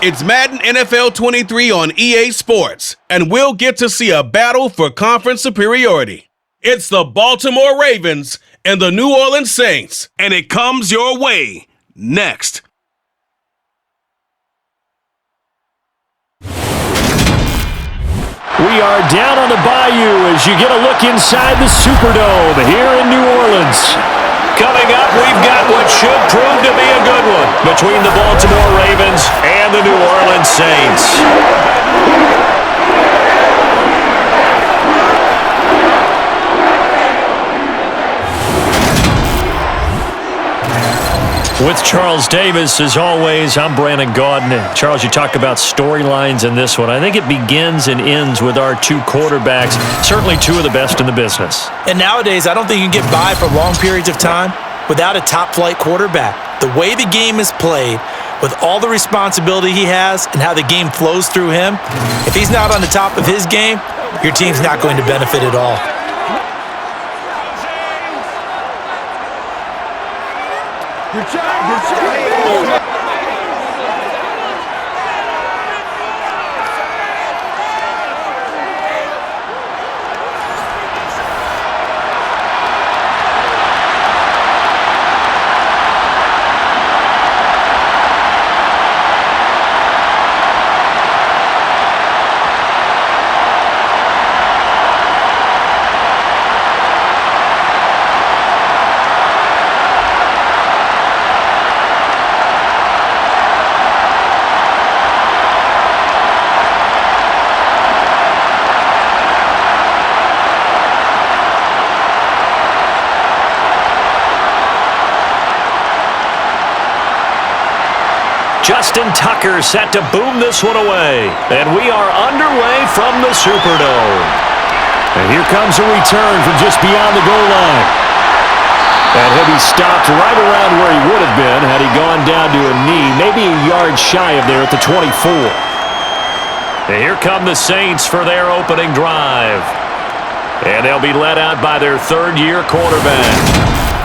It's Madden NFL 23 on EA Sports, and we'll get to see a battle for conference superiority. It's the Baltimore Ravens and the New Orleans Saints, and it comes your way next. We are down on the bayou as you get a look inside the Superdome here in New Orleans. Coming up, we've got what should prove to be a good one between the Baltimore Ravens and the New Orleans Saints. With Charles Davis, as always, I'm Brandon Gaudin. Charles, you talk about storylines in this one. I think it begins and ends with our two quarterbacks, certainly two of the best in the business. And nowadays, I don't think you can get by for long periods of time without a top-flight quarterback. The way the game is played, with all the responsibility he has and how the game flows through him, if he's not on the top of his game, your team's not going to benefit at all. Good job. Justin Tucker set to boom this one away. And we are underway from the Superdome. And here comes a return from just beyond the goal line. And he'll be stopped right around where he would have been had he gone down to a knee, maybe a yard shy of there at the 24. And here come the Saints for their opening drive. And they'll be led out by their third-year quarterback.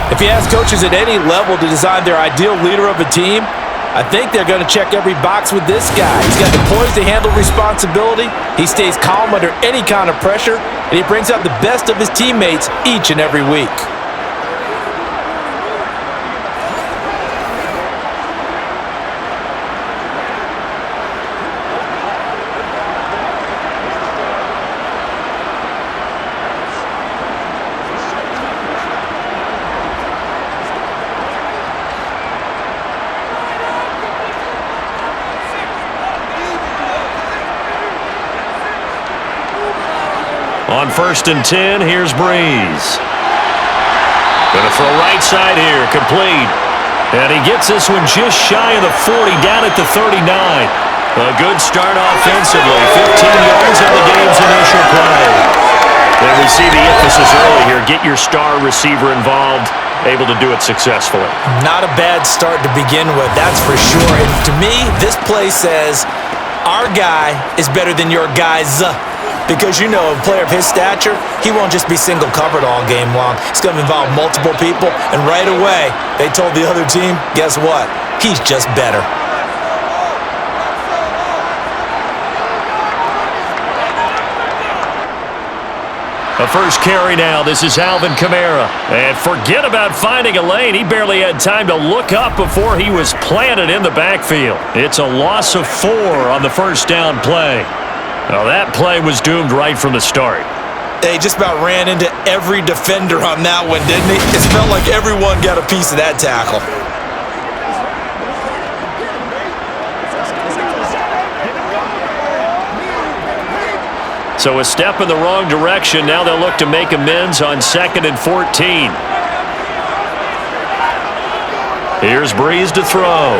If you ask coaches at any level to design their ideal leader of a team, I think they're going to check every box with this guy. He's got the poise to handle responsibility. He stays calm under any kind of pressure, and he brings out the best of his teammates each and every week. On 1st and 10, here's Breeze. Gonna throw right side here, complete. And he gets this one just shy of the 40, down at the 39. A good start offensively, 15 yards on the game's initial play. And we see the emphasis early here, get your star receiver involved, able to do it successfully. Not a bad start to begin with, that's for sure. And to me, this play says, our guy is better than your guy's. Because, you know, a player of his stature, he won't just be single covered all game long. It's going to involve multiple people. And right away, they told the other team, guess what? He's just better. A first carry now. This is Alvin Kamara. And forget about finding a lane. He barely had time to look up before he was planted in the backfield. It's a loss of 4 on the first down play. Now that play was doomed right from the start. They just about ran into every defender on that one, didn't he? It felt like everyone got a piece of that tackle. So a step in the wrong direction. Now they'll look to make amends on 2nd and 14. Here's Breeze to throw.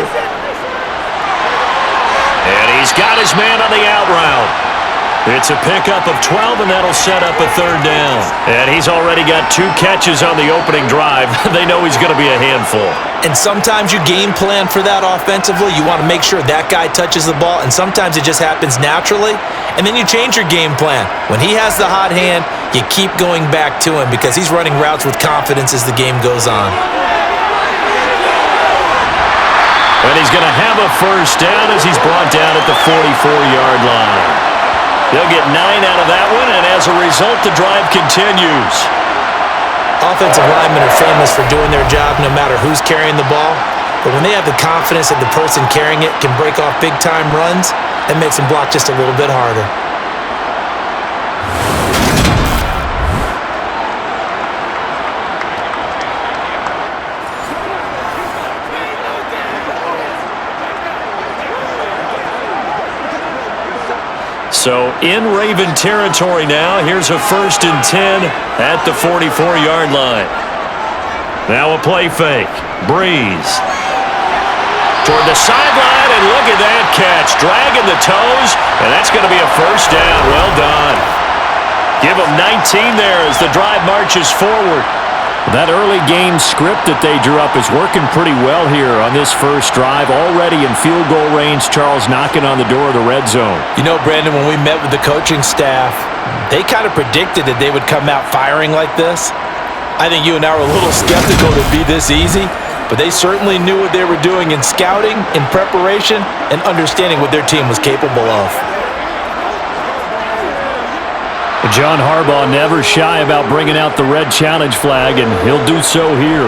And he's got his man on the out route. It's a pickup of 12, and that'll set up a 3rd down. And he's already got 2 catches on the opening drive. They know he's going to be a handful. And sometimes you game plan for that offensively. You want to make sure that guy touches the ball, and sometimes it just happens naturally. And then you change your game plan. When he has the hot hand, you keep going back to him because he's running routes with confidence as the game goes on. And he's going to have a first down as he's brought down at the 44-yard line. They'll get 9 out of that one, and as a result, the drive continues. Offensive linemen are famous for doing their job no matter who's carrying the ball. But when they have the confidence that the person carrying it can break off big-time runs, that makes them block just a little bit harder. So in Raven territory now, here's a 1st and 10 at the 44-yard line. Now a play fake. Breeze. Toward the sideline, and look at that catch. Dragging the toes, and that's going to be a first down. Well done. Give them 19 there as the drive marches forward. That early game script that they drew up is working pretty well here on this first drive. Already in field goal range, Charles knocking on the door of the red zone. You know, Brandon, when we met with the coaching staff, they kind of predicted that they would come out firing like this. I think you and I were a little skeptical to be this easy, but they certainly knew what they were doing in scouting, in preparation, and understanding what their team was capable of. John Harbaugh never shy about bringing out the red challenge flag, and he'll do so here.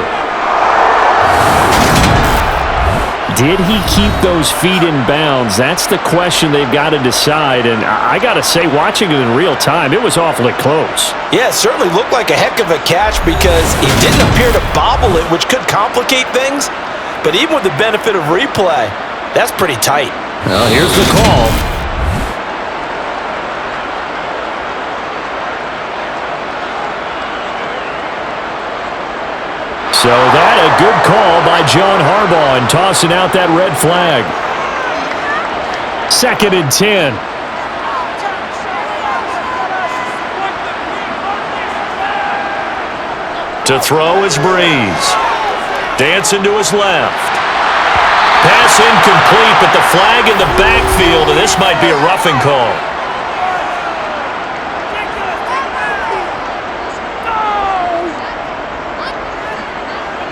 Did he keep those feet in bounds? That's the question they've got to decide, and I got to say, watching it in real time, it was awfully close. Yeah, it certainly looked like a heck of a catch because he didn't appear to bobble it, which could complicate things, but even with the benefit of replay, that's pretty tight. Well, here's the call. So that a good call by John Harbaugh in tossing out that red flag. 2nd and 10. To throw is Breeze. Dancing to his left. Pass incomplete, but the flag in the backfield, and this might be a roughing call.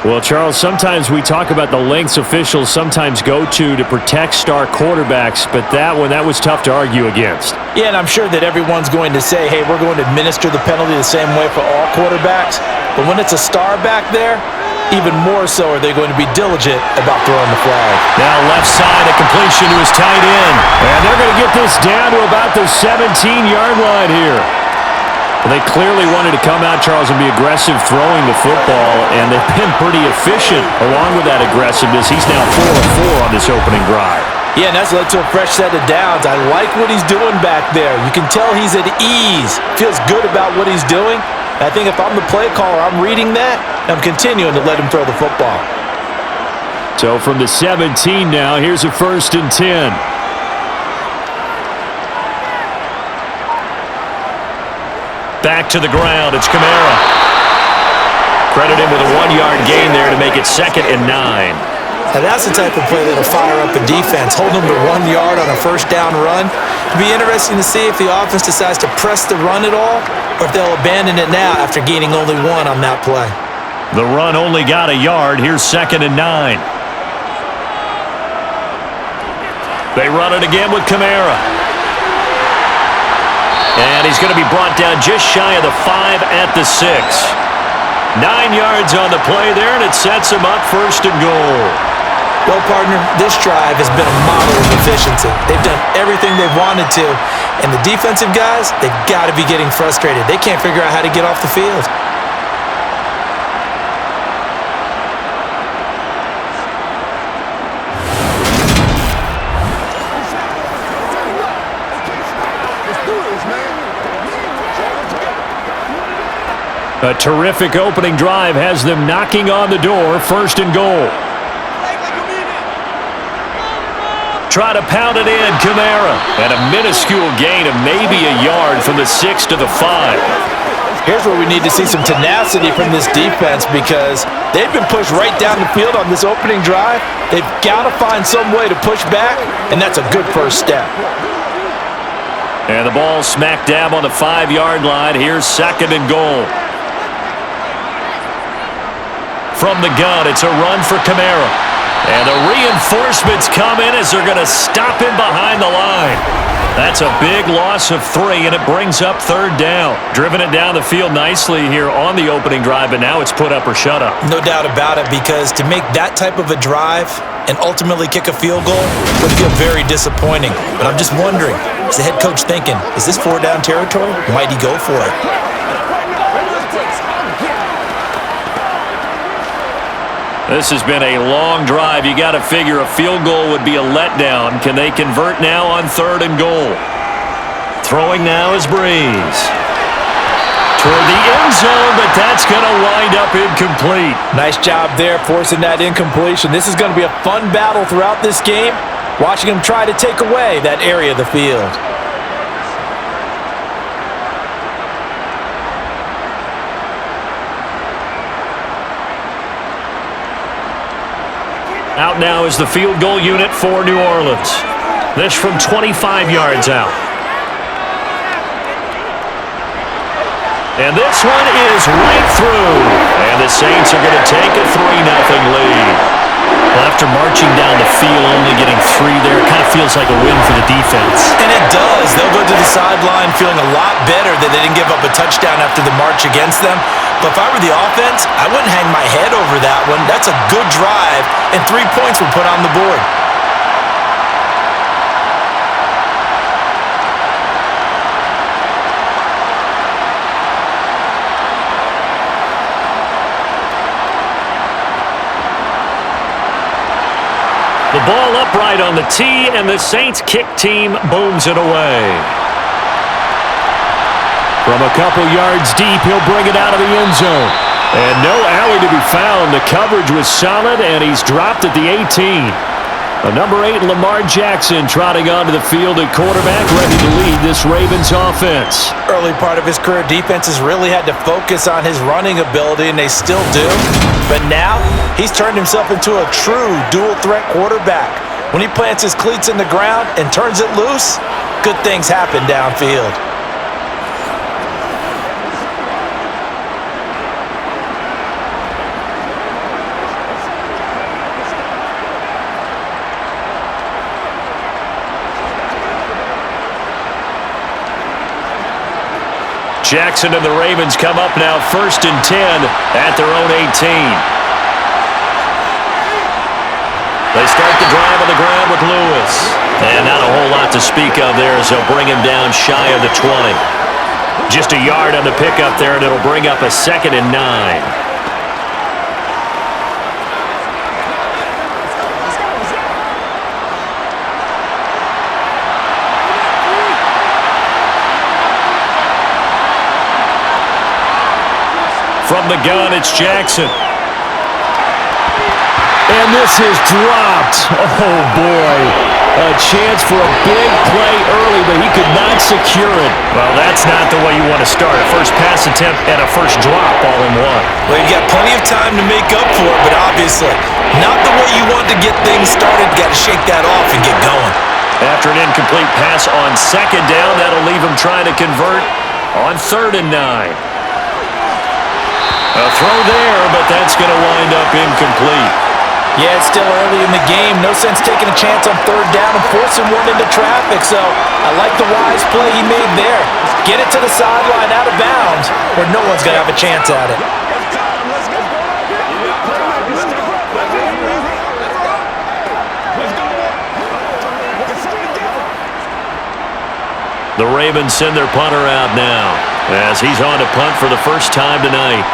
Well, Charles, sometimes we talk about the lengths officials sometimes go to protect star quarterbacks, but that was tough to argue against. Yeah, and I'm sure that everyone's going to say, hey, we're going to administer the penalty the same way for all quarterbacks. But when it's a star back there, even more so are they going to be diligent about throwing the flag. Now left side, a completion to his tight end. And they're going to get this down to about the 17-yard line here. Well, they clearly wanted to come out, Charles, and be aggressive throwing the football, and they've been pretty efficient along with that aggressiveness. He's now 4 of 4 on this opening drive. Yeah, and that's led to a fresh set of downs. I like what he's doing back there. You can tell he's at ease, feels good about what he's doing. I think if I'm the play caller, I'm reading that, and I'm continuing to let him throw the football. So from the 17 now, here's a 1st and 10. Back to the ground, it's Kamara. Credit him with a 1-yard gain there to make it 2nd and 9. Now that's the type of play that'll fire up a defense. Hold them to 1 yard on a first down run. It'll be interesting to see if the offense decides to press the run at all, or if they'll abandon it now after gaining only 1 on that play. The run only got a yard. Here's 2nd and 9. They run it again with Kamara. And he's going to be brought down just shy of the 5 at the 6. 9 yards on the play there, and it sets him up 1st and goal. Well, partner, this drive has been a model of efficiency. They've done everything they've wanted to, and the defensive guys, they've got to be getting frustrated. They can't figure out how to get off the field. A terrific opening drive has them knocking on the door, 1st and goal. Try to pound it in, Kamara. And a minuscule gain of maybe a yard from the 6 to the 5. Here's where we need to see some tenacity from this defense because they've been pushed right down the field on this opening drive. They've got to find some way to push back, and that's a good first step. And the ball smack dab on the 5-yard line. Here's 2nd and goal. From the gun, it's a run for Kamara. And the reinforcements come in as they're going to stop him behind the line. That's a big loss of 3, and it brings up 3rd down. Driven it down the field nicely here on the opening drive, but now it's put up or shut up. No doubt about it, because to make that type of a drive and ultimately kick a field goal would feel very disappointing. But I'm just wondering, is the head coach thinking, is this 4-down territory? Might he go for it? This has been a long drive. You got to figure a field goal would be a letdown. Can they convert now on 3rd and goal? Throwing now is Breeze. Toward the end zone, but that's going to wind up incomplete. Nice job there forcing that incompletion. This is going to be a fun battle throughout this game, watching him try to take away that area of the field. Out now is the field goal unit for New Orleans. This from 25 yards out. And this one is right through. And the Saints are going to take a 3-0 lead. Well, after marching down the field, only getting 3 there, it kind of feels like a win for the defense. And it does. They'll go to the sideline feeling a lot better that they didn't give up a touchdown after the march against them. But if I were the offense, I wouldn't hang my head over that one. That's a good drive, and 3 points were put on the board. The ball upright on the tee, and the Saints kick team booms it away. From a couple yards deep, he'll bring it out of the end zone. And no alley to be found. The coverage was solid, and he's dropped at the 18. The number 8, Lamar Jackson, trotting onto the field at quarterback, ready to lead this Ravens offense. Early part of his career, defenses really had to focus on his running ability, and they still do. But now, he's turned himself into a true dual-threat quarterback. When he plants his cleats in the ground and turns it loose, good things happen downfield. Jackson and the Ravens come up now 1st and 10 at their own 18. They start the drive on the ground with Lewis. And not a whole lot to speak of there as they'll bring him down shy of the 20. Just a yard on the pickup there, and it'll bring up a 2nd and 9. From the gun, it's Jackson. And this is dropped. Oh, boy. A chance for a big play early, but he could not secure it. Well, that's not the way you want to start. A first pass attempt and a first drop all in one. Well, you've got plenty of time to make up for it, but obviously not the way you want to get things started. Got to shake that off and get going. After an incomplete pass on 2nd down, that'll leave him trying to convert on 3rd and 9. A throw there, but that's going to wind up incomplete. Yeah, it's still early in the game. No sense taking a chance on 3rd down and forcing one into traffic. So I like the wise play he made there. Get it to the sideline out of bounds where no one's going to have a chance at it. The Ravens send their punter out now as he's on to punt for the first time tonight.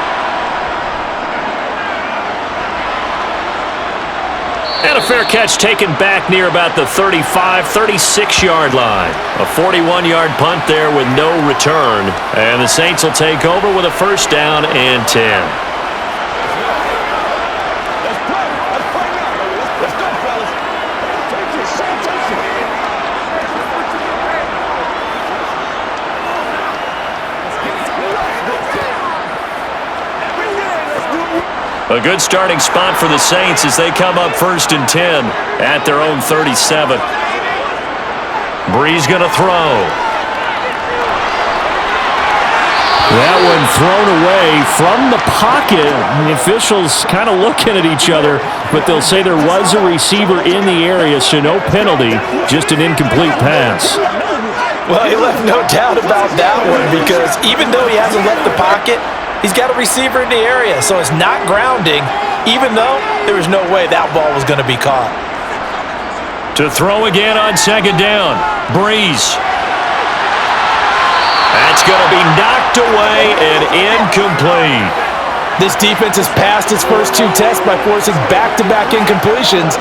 And a fair catch taken back near about the 35, 36-yard line. A 41-yard punt there with no return. And the Saints will take over with a 1st down and 10. A good starting spot for the Saints as they come up 1st and 10 at their own 37. Breeze going to throw. That one thrown away from the pocket. The officials kind of looking at each other, but they'll say there was a receiver in the area, so no penalty, just an incomplete pass. Well, he left no doubt about that one because even though he hasn't left the pocket, he's got a receiver in the area, so it's not grounding, even though there was no way that ball was going to be caught. To throw again on second down, Breeze. That's going to be knocked away and incomplete. This defense has passed its first two tests by forcing back-to-back incompletions.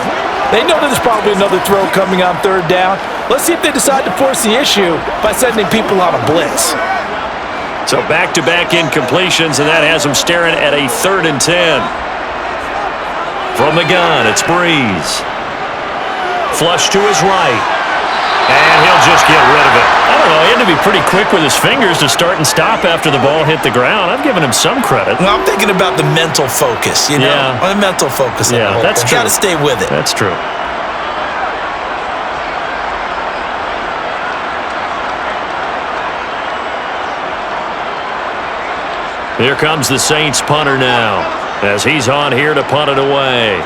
They know that there's probably another throw coming on third down. Let's see if they decide to force the issue by sending people on a blitz. So back-to-back incompletions, and that has them staring at a 3rd and 10. From the gun, it's Breeze. Flush to his right. And he'll just get rid of it. I don't know, he had to be pretty quick with his fingers to start and stop after the ball hit the ground. I've given him some credit. Well, I'm thinking about the mental focus, you know? Yeah. The mental focus. Yeah, that's true. Got to stay with it. That's true. Here comes the Saints punter now, as he's on here to punt it away.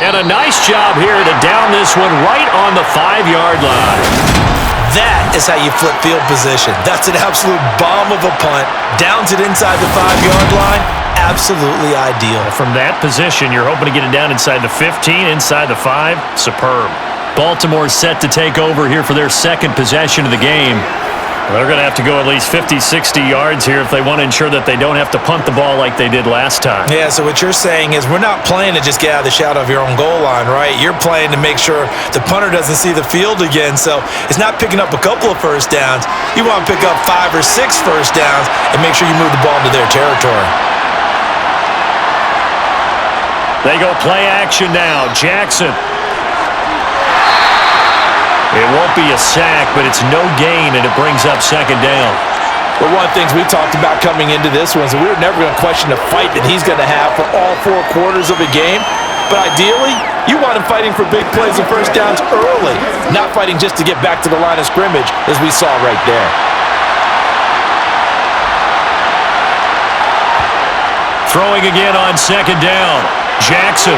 And a nice job here to down this one right on the 5-yard line. That is how you flip field position. That's an absolute bomb of a punt. Downs it inside the 5-yard line. Absolutely ideal. From that position, you're hoping to get it down inside the 15, inside the 5. Superb. Baltimore set to take over here for their second possession of the game. They're going to have to go at least 50, 60 yards here if they want to ensure that they don't have to punt the ball like they did last time. Yeah, so what you're saying is we're not playing to just get out of the shadow of your own goal line, right? You're playing to make sure the punter doesn't see the field again. So it's not picking up a couple of first downs. You want to pick up 5 or 6 first downs and make sure you move the ball into their territory. They go play action now. Jackson. It won't be a sack, but it's no gain, and it brings up second down. Well, one of the things we talked about coming into this one is that we were never going to question the fight that he's going to have for all 4 quarters of a game. But ideally, you want him fighting for big plays and first downs early, not fighting just to get back to the line of scrimmage, as we saw right there. Throwing again on second down. Jackson.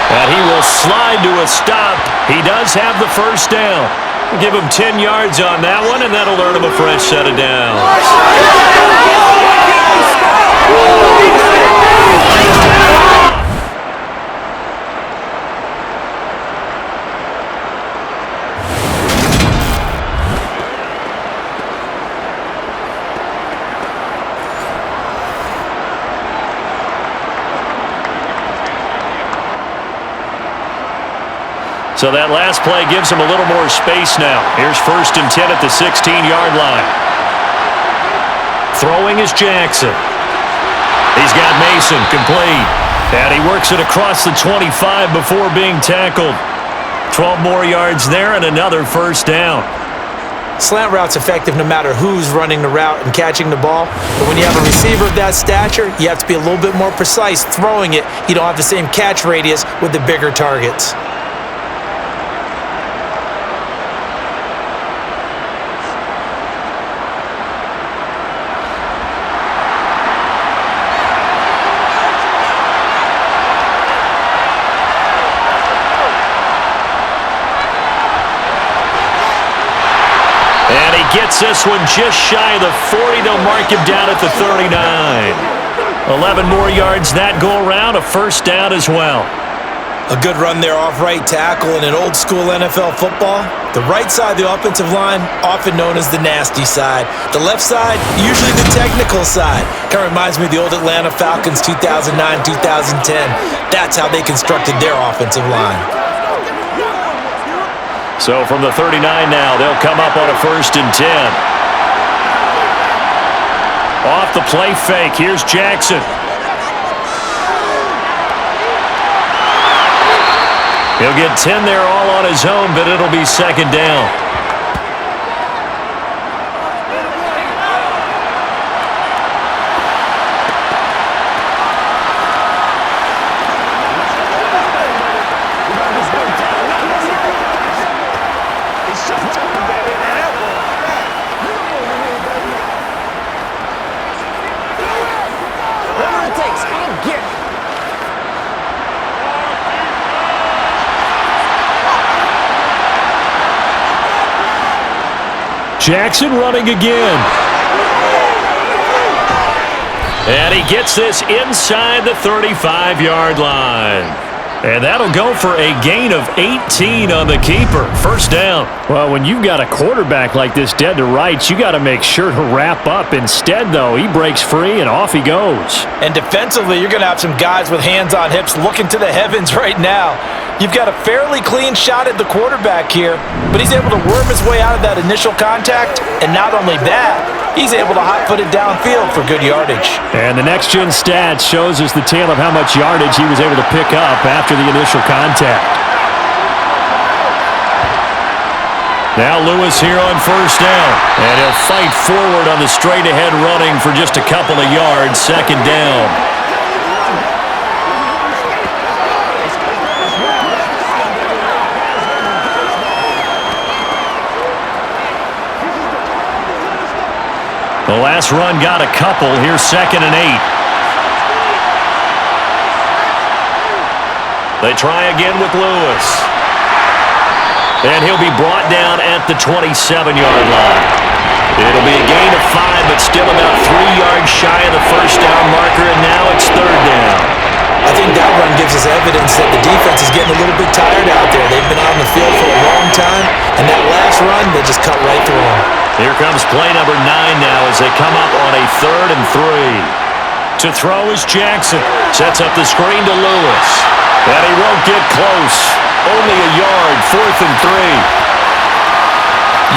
And he will slide to a stop. He does have the first down. Give him 10 yards on that one, and that'll earn him a fresh set of downs. So that last play gives him a little more space now. Here's 1st and 10 at the 16-yard line. Throwing is Jackson. He's got Mason complete. And he works it across the 25 before being tackled. 12 more yards there and another first down. Slant route's effective no matter who's running the route and catching the ball. But when you have a receiver of that stature, you have to be a little bit more precise throwing it. You don't have the same catch radius with the bigger targets. Gets this one just shy of the 40. They'll mark him down at the 39. 11 more yards that go around, a first down as well. A good run there off right tackle in an old school NFL football. The right side of the offensive line, often known as the nasty side. The left side, usually the technical side. Kind of reminds me of the old Atlanta Falcons 2009, 2010. That's how they constructed their offensive line. So from the 39 now, they'll come up on a 1st and 10. Off the play fake, here's Jackson. He'll get 10 there all on his own, but it'll be second down. Jackson running again. And he gets this inside the 35-yard line. And that'll go for a gain of 18 on the keeper. First down. Well, when you've got a quarterback like this dead to rights, you got to make sure to wrap up. Instead, though, he breaks free and off he goes. And defensively, you're going to have some guys with hands on hips looking to the heavens right now. You've got a fairly clean shot at the quarterback here, but he's able to worm his way out of that initial contact. And not only that, he's able to hot-foot it downfield for good yardage. And the next-gen stats shows us the tale of how much yardage he was able to pick up after the initial contact. Now Lewis here on first down. And he'll fight forward on the straight-ahead running for just a couple of yards. Second down. The last run got a couple. Here's 2nd and 8. They try again with Lewis. And he'll be brought down at the 27-yard line. It'll be a gain of 5, but still about 3 yards shy of the first down marker, and now it's 3rd down. I think that run gives us evidence that the defense is getting a little bit tired out there. They've been out on the field for a long time, and that last run, they just cut right through them. Here comes play number 9 now as they come up on a 3rd and 3. To throw is Jackson. Sets up the screen to Lewis. And he won't get close. Only a yard, 4th and 3.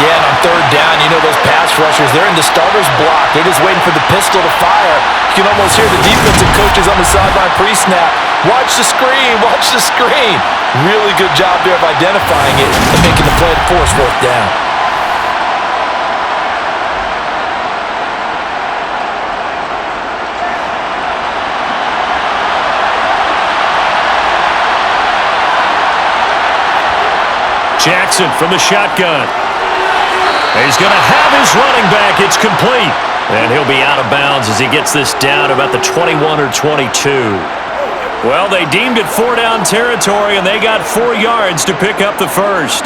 Yeah, and on 3rd down, you know those pass rushers, they're in the starter's block. They're just waiting for the pistol to fire. You can almost hear the defensive coaches on the sideline pre-snap. Watch the screen, watch the screen. Really good job there of identifying it and making the play to force 4th down. Jackson from the shotgun. He's going to have his running back. It's complete. And he'll be out of bounds as he gets this down about the 21 or 22. Well, they deemed it 4-down territory, and they got 4 yards to pick up the first.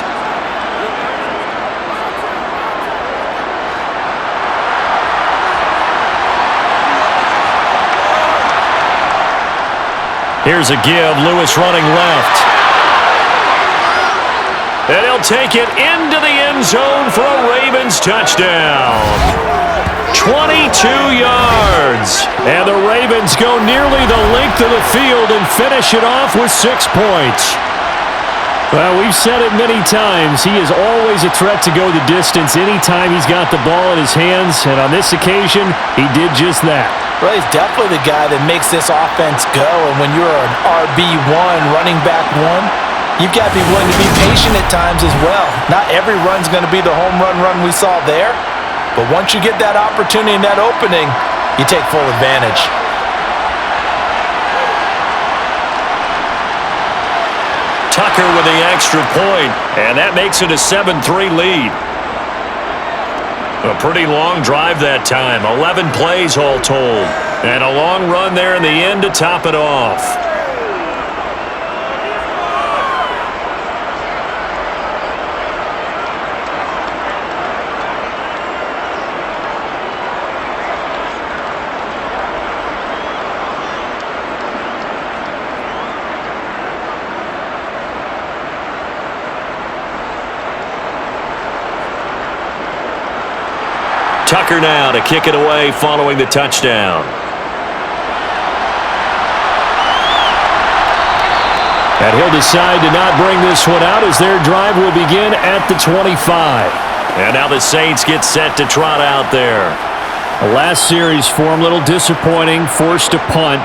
Here's a give. Lewis running left. And he'll take it into the end zone for a Ravens touchdown. 22 yards. And the Ravens go nearly the length of the field and finish it off with 6 points. Well, we've said it many times. He is always a threat to go the distance anytime he's got the ball in his hands. And on this occasion, he did just that. Well, he's definitely the guy that makes this offense go. And when you're an RB1, running back 1, you've got to be willing to be patient at times as well. Not every run's going to be the home run we saw there. But once you get that opportunity and that opening, you take full advantage. Tucker with the extra point, and that makes it a 7-3 lead. A pretty long drive that time. 11 plays all told. And a long run there in the end to top it off. Tucker now to kick it away following the touchdown. And he'll decide to not bring this one out as their drive will begin at the 25. And now the Saints get set to trot out there. The last series for him, a little disappointing, forced to punt.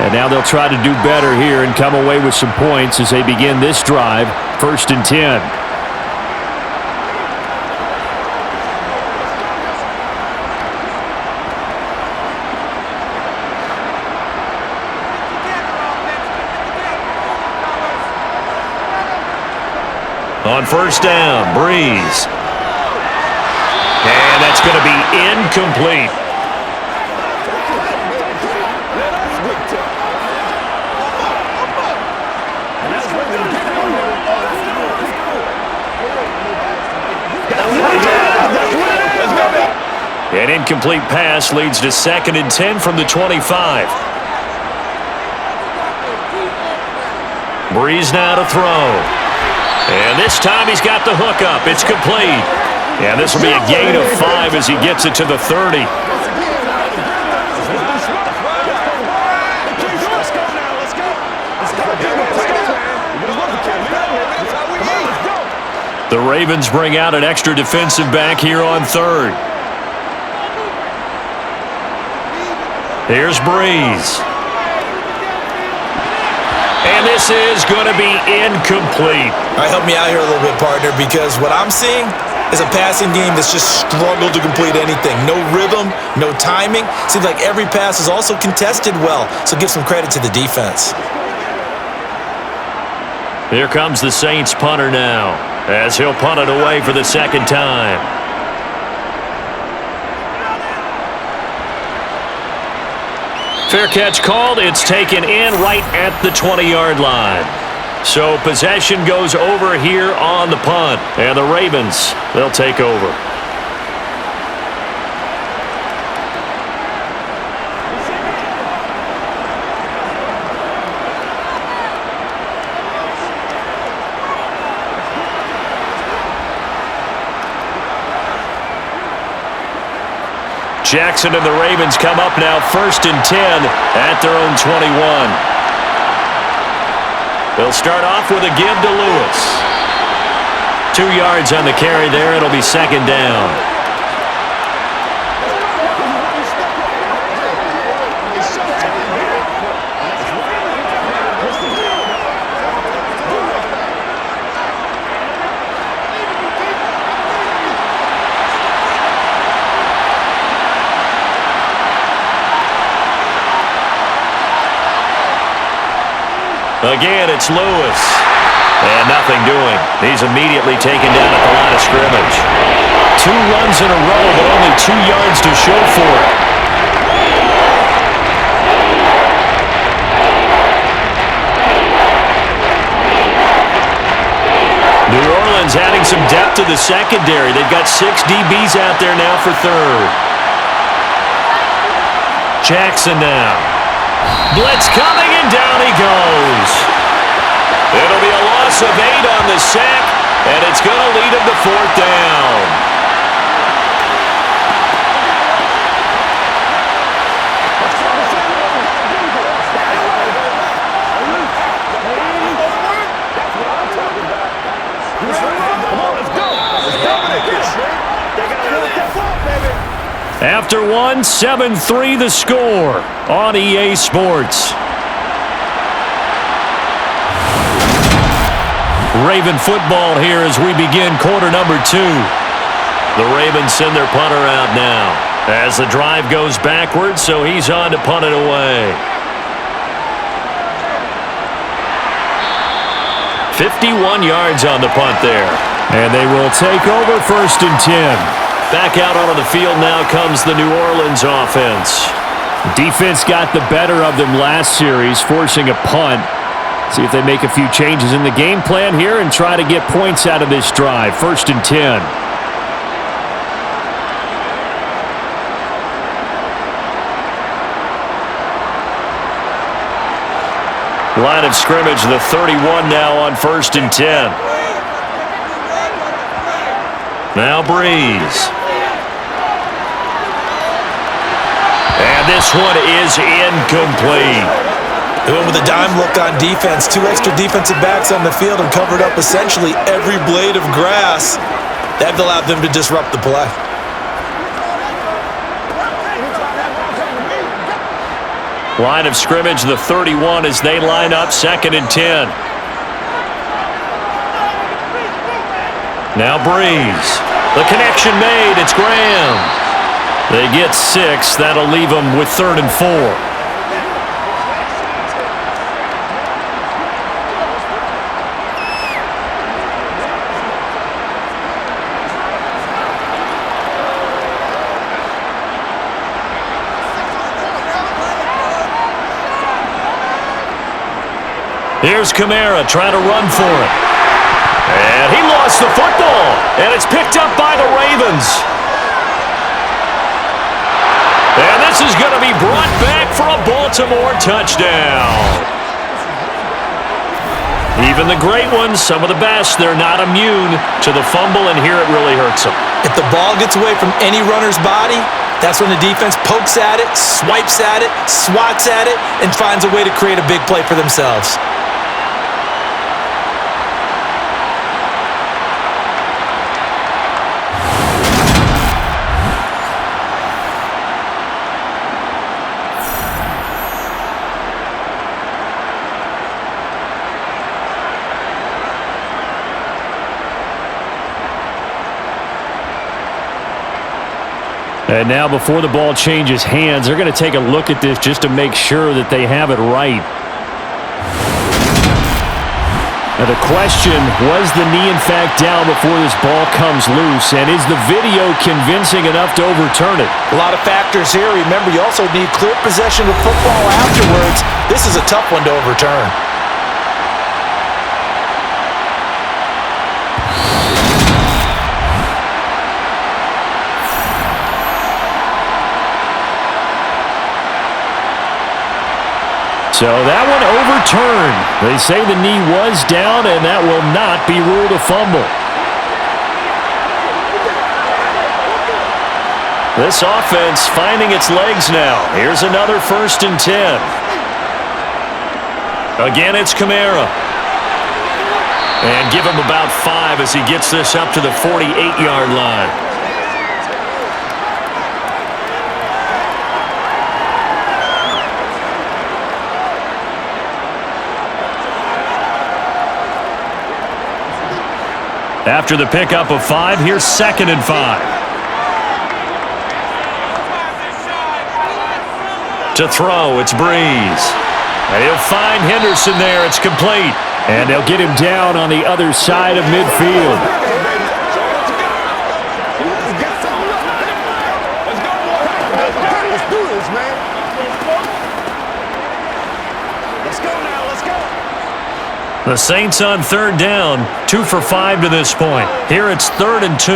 And now they'll try to do better here and come away with some points as they begin this drive, 1st and 10. On 1st down, Breeze. And that's going to be incomplete. Incomplete pass leads to 2nd and 10 from the 25. Breeze now to throw. And this time he's got the hook up. It's complete. And this will be a gain of 5 as he gets it to the 30. The Ravens bring out an extra defensive back here on 3rd. Here's Breeze. And this is going to be incomplete. All right, help me out here a little bit, partner, because what I'm seeing is a passing game that's just struggled to complete anything. No rhythm, no timing. Seems like every pass is also contested well, so give some credit to the defense. Here comes the Saints punter now, as he'll punt it away for the 2nd time. Fair catch called. It's taken in right at the 20-yard line. So possession goes over here on the punt. And the Ravens, they'll take over. Jackson and the Ravens come up now 1st and 10 at their own 21. They'll start off with a give to Lewis. 2 yards on the carry there. It'll be 2nd down. Again, it's Lewis. And nothing doing. He's immediately taken down at the line of scrimmage. 2 runs in a row, but only 2 yards to show for it. New Orleans adding some depth to the secondary. They've got 6 DBs out there now for 3rd. Jackson now. Blitz coming, and down he goes. It'll be a loss of 8 on the sack, and it's going to lead him to 4th down. After 1, 7-3 the score on EA Sports. Raven football here as we begin quarter number 2. The Ravens send their punter out now as the drive goes backwards, so he's on to punt it away. 51 yards on the punt there. And they will take over 1st and 10. Back out onto the field now comes the New Orleans offense. Defense got the better of them last series, forcing a punt. See if they make a few changes in the game plan here and try to get points out of this drive. 1st and 10. Line of scrimmage, the 31 now on 1st and 10. Now Breeze. And this one is incomplete. They went with a dime look on defense. 2 extra defensive backs on the field and covered up essentially every blade of grass. That allowed them to disrupt the play. Line of scrimmage, the 31 as they line up 2nd and 10. Now Breeze. The connection made. It's Graham. They get 6. That'll leave them with 3rd and 4. Here's Kamara trying to run for it. And he lost the football. And it's picked up by the Ravens. is going to be brought back for a Baltimore touchdown. Even the great ones, some of the best, they're not immune to the fumble, and here it really hurts them. If the ball gets away from any runner's body, that's when the defense pokes at it, swipes at it, swats at it, and finds a way to create a big play for themselves. And now before the ball changes hands, they're going to take a look at this just to make sure that they have it right. Now the question, was the knee in fact down before this ball comes loose? And is the video convincing enough to overturn it? A lot of factors here. Remember, you also need clear possession of football afterwards. This is a tough one to overturn. So that one overturned. They say the knee was down, and that will not be ruled a fumble. This offense finding its legs now. Here's another 1st and 10. Again, it's Kamara. And give him about 5 as he gets this up to the 48-yard line. After the pickup of 5, here's 2nd and 5. To throw, it's Breeze. And he'll find Henderson there. It's complete. And they'll get him down on the other side of midfield. Let's do this, man. Let's go now. Let's go. The Saints on 3rd down, 2 for 5 to this point. Here it's 3rd and 2.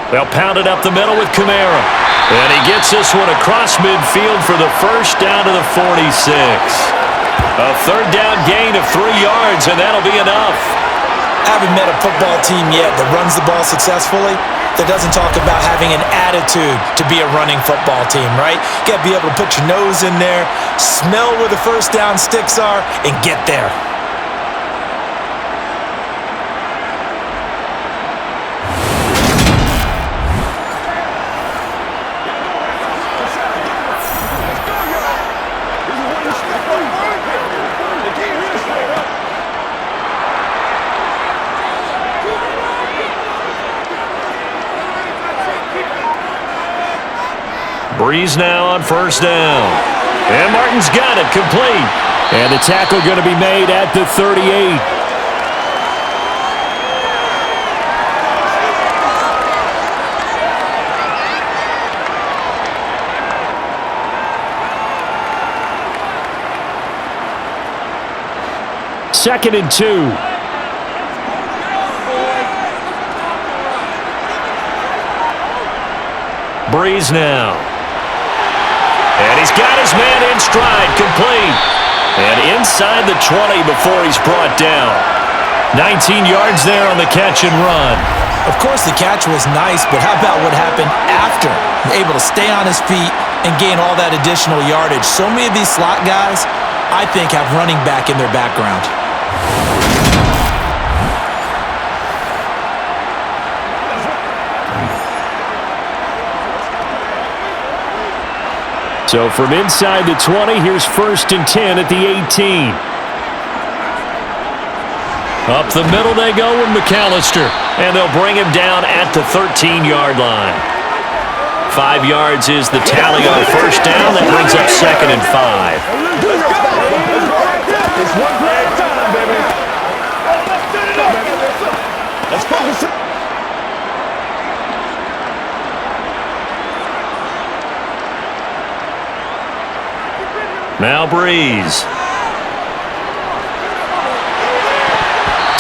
They'll pound it up the middle with Kamara. And he gets this one across midfield for the 1st down to the 46. A 3rd down gain of 3 yards, and that'll be enough. I haven't met a football team yet that runs the ball successfully that doesn't talk about having an attitude to be a running football team, right? You got to be able to put your nose in there, smell where the 1st down sticks are, and get there. Breeze now on 1st down. And Martin's got it, complete. And the tackle going to be made at the 38. Second and 2. Breeze now. And he's got his man in stride, complete. And inside the 20 before he's brought down. 19 yards there on the catch and run. Of course, the catch was nice, but how about what happened after? Able to stay on his feet and gain all that additional yardage. So many of these slot guys, I think, have running back in their background. So from inside the 20, here's 1st and 10 at the 18. Up the middle they go with McAllister, and they'll bring him down at the 13-yard line. 5 yards is the tally on 1st down. That brings up 2nd and 5. It's one play at a time, baby. Let's focus. Now Breeze.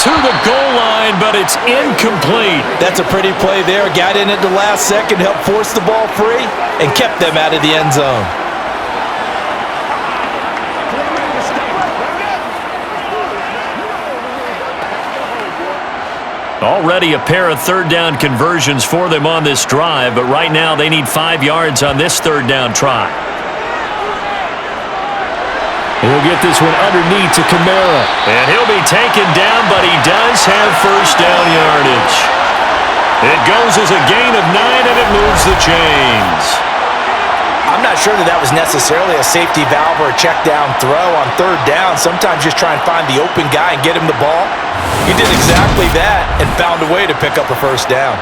to the goal line, but it's incomplete. That's a pretty play there. Got in at the last second, helped force the ball free, and kept them out of the end zone. Already a pair of third down conversions for them on this drive, but right now they need 5 yards on this third down try. He'll get this one underneath to Kamara. And he'll be taken down, but he does have first down yardage. It goes as a gain of 9, and it moves the chains. I'm not sure that was necessarily a safety valve or a check down throw on third down. Sometimes just try and find the open guy and get him the ball. He did exactly that and found a way to pick up a first down.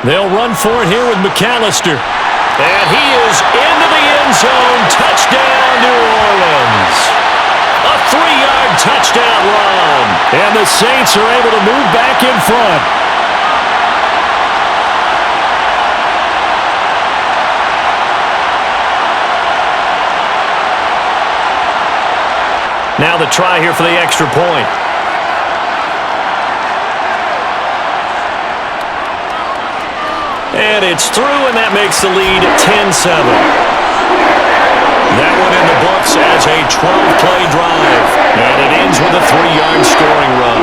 They'll run for it here with McAllister. And he is into the end zone. Touchdown, New Orleans. A 3-yard touchdown run. And the Saints are able to move back in front. Now the try here for the extra point. And it's through, and that makes the lead 10-7. That one in the books as a 12-play drive. And it ends with a 3-yard scoring run.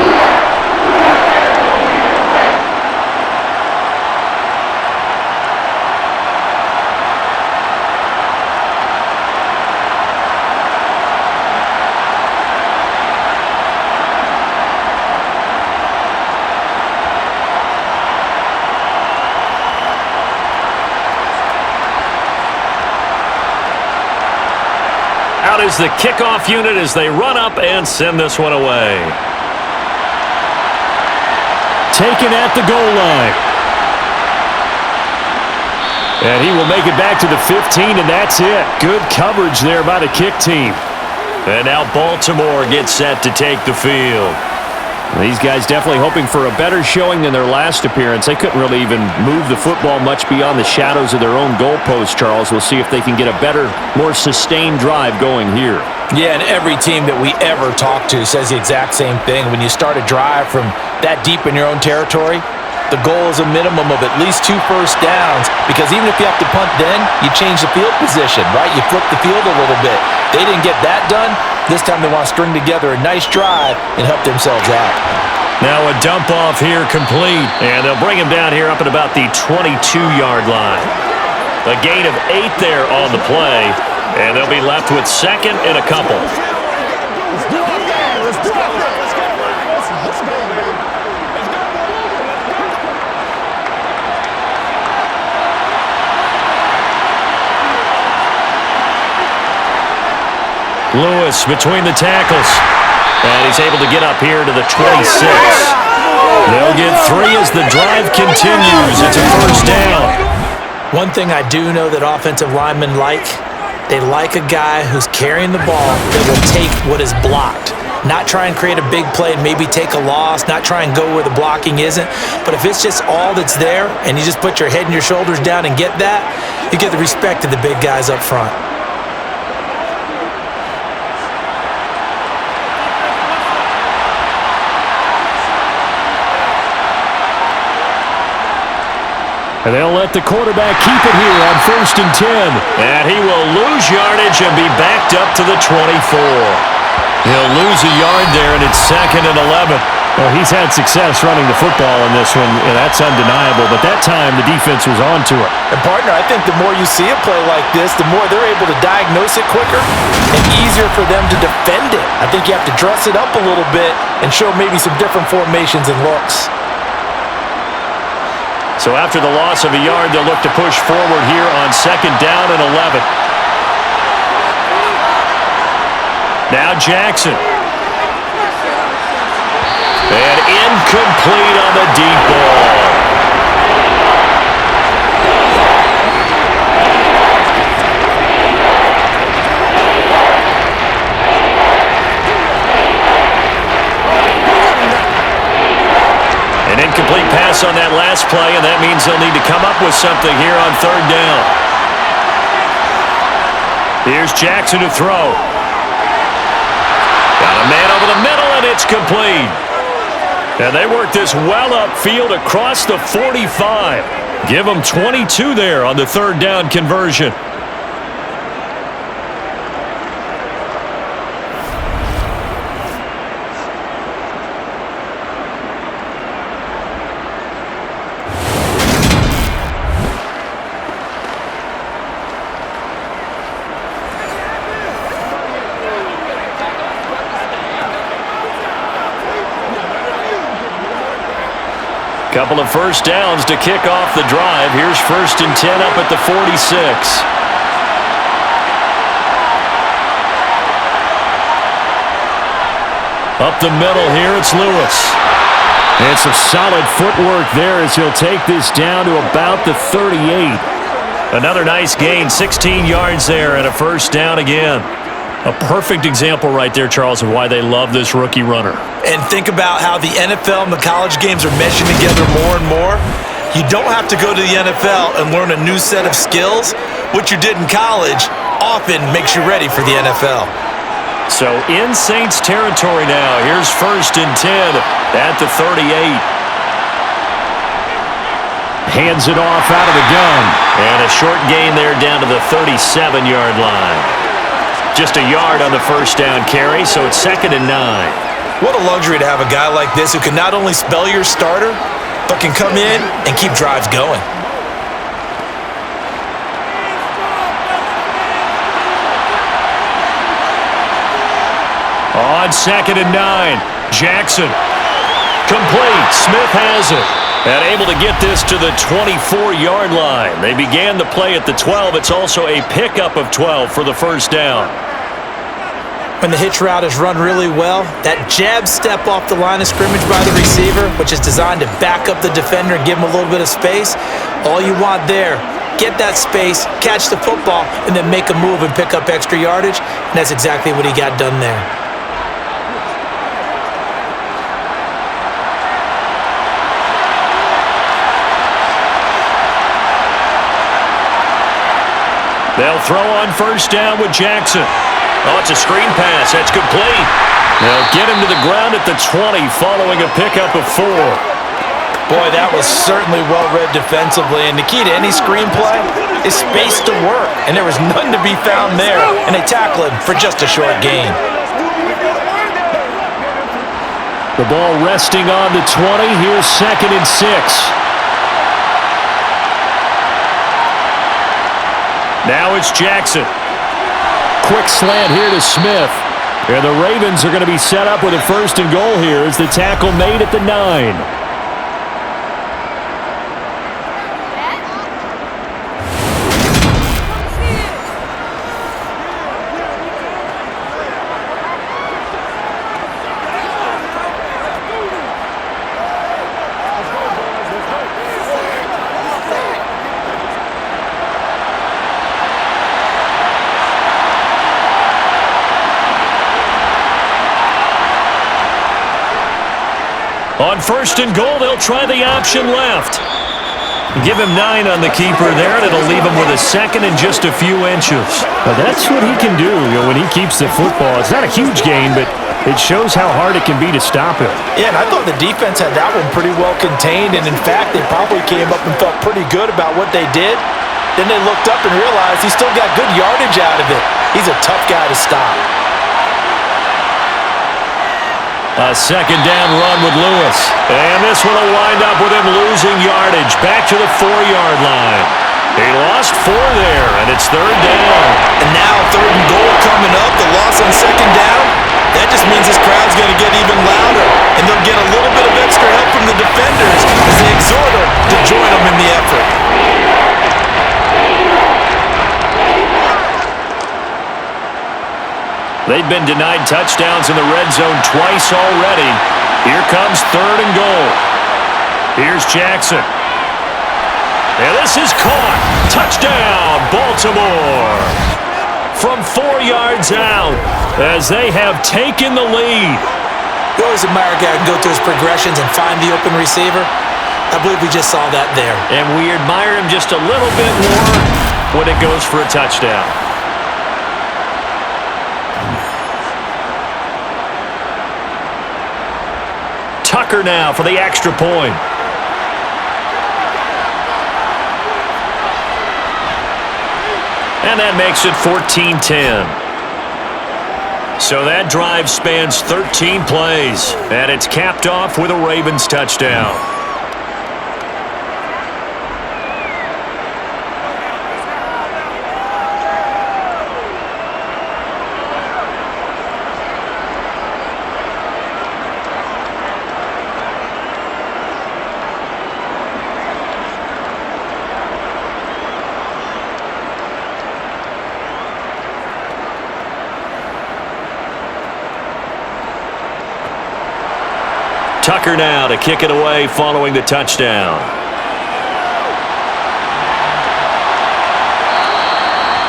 Out is the kickoff unit as they run up and send this one away. Taken at the goal line. And he will make it back to the 15, and that's it. Good coverage there by the kick team. And now Baltimore gets set to take the field. These guys definitely hoping for a better showing than their last appearance. They couldn't really even move the football much beyond the shadows of their own goalpost, Charles. We'll see if they can get a better, more sustained drive going here. Yeah, and every team that we ever talk to says the exact same thing. When you start a drive from that deep in your own territory, the goal is a minimum of at least 2 first downs, because even if you have to punt then, you change the field position, right? You flip the field a little bit. They didn't get that done. This time they want to string together a nice drive and help themselves out. Now a dump off here complete, and they'll bring him down here up at about the 22-yard line. A gain of 8 there on the play, and they'll be left with second and a couple. Lewis between the tackles. And he's able to get up here to the 26. They'll get 3 as the drive continues. It's a first down. One thing I do know that offensive linemen like, they like a guy who's carrying the ball that will take what is blocked. Not try and create a big play and maybe take a loss, not try and go where the blocking isn't. But if it's just all that's there and you just put your head and your shoulders down and get that, you get the respect of the big guys up front. And they'll let the quarterback keep it here on 1st and 10. And he will lose yardage and be backed up to the 24. He'll lose a yard there, and it's 2nd and 11. Well, he's had success running the football in this one, and that's undeniable. But that time, the defense was on to it. And, partner, I think the more you see a play like this, the more they're able to diagnose it quicker and easier for them to defend it. I think you have to dress it up a little bit and show maybe some different formations and looks. So after the loss of a yard, they'll look to push forward here on 2nd down and 11. Now Jackson. And incomplete on the deep ball. An incomplete pass on that last play, and that means they'll need to come up with something here on third down. Here's Jackson to throw. Got a man over the middle, and it's complete. And they work this well upfield across the 45. Give them 22 there on the third down conversion. Couple of first downs to kick off the drive. Here's 1st and 10 up at the 46. Up the middle here, it's Lewis. And some solid footwork there as he'll take this down to about the 38. Another nice gain, 16 yards there and a first down again. A perfect example right there, Charles, of why they love this rookie runner. And think about how the NFL and the college games are meshing together more and more. You don't have to go to the NFL and learn a new set of skills. What you did in college often makes you ready for the NFL. So in Saints territory now. Here's 1st and 10 at the 38. Hands it off out of the gun. And a short gain there down to the 37-yard line. Just a yard on the first down carry, so it's 2nd and 9. What a luxury to have a guy like this who can not only spell your starter, but can come in and keep drives going. On 2nd and 9, Jackson. Complete. Smith has it. And able to get this to the 24-yard line. They began the play at the 12. It's also a pickup of 12 for the first down. When the hitch route is run really well, that jab step off the line of scrimmage by the receiver, which is designed to back up the defender and give him a little bit of space, all you want there, get that space, catch the football, and then make a move and pick up extra yardage, and that's exactly what he got done there. They'll throw on first down with Jackson. Oh, it's a screen pass. That's complete. They'll get him to the ground at the 20 following a pickup of 4. Boy, that was certainly well-read defensively, and the key to any screen play is space to work, and there was none to be found there, and they tackle him for just a short gain. The ball resting on the 20. Here's 2nd and 6. Now it's Jackson. Quick slant here to Smith. And the Ravens are going to be set up with a 1st and goal here as the tackle made at the 9. On 1st and goal, they'll try the option left. Give him 9 on the keeper there, and it'll leave him with a 2nd and just a few inches. Well, that's what he can do, when he keeps the football. It's not a huge gain, but it shows how hard it can be to stop him. Yeah, and I thought the defense had that one pretty well contained, and in fact, they probably came up and felt pretty good about what they did. Then they looked up and realized he still got good yardage out of it. He's a tough guy to stop. A 2nd down run with Lewis. And this one will wind up with him losing yardage back to the 4-yard line. He lost 4 there, and it's 3rd down. And now 3rd and goal coming up. The loss on 2nd down. That just means this crowd's going to get even louder. And they'll get a little bit of extra help from the defenders as they exhort them to join them in the effort. They've been denied touchdowns in the red zone twice already. Here comes 3rd and goal. Here's Jackson. And this is caught. Touchdown, Baltimore. From 4 yards out as they have taken the lead. You always admire a guy who can go through his progressions and find the open receiver. I believe we just saw that there. And we admire him just a little bit more when it goes for a touchdown. Tucker now for the extra point. And that makes it 14-10. So that drive spans 13 plays, and it's capped off with a Ravens touchdown. Tucker now to kick it away following the touchdown.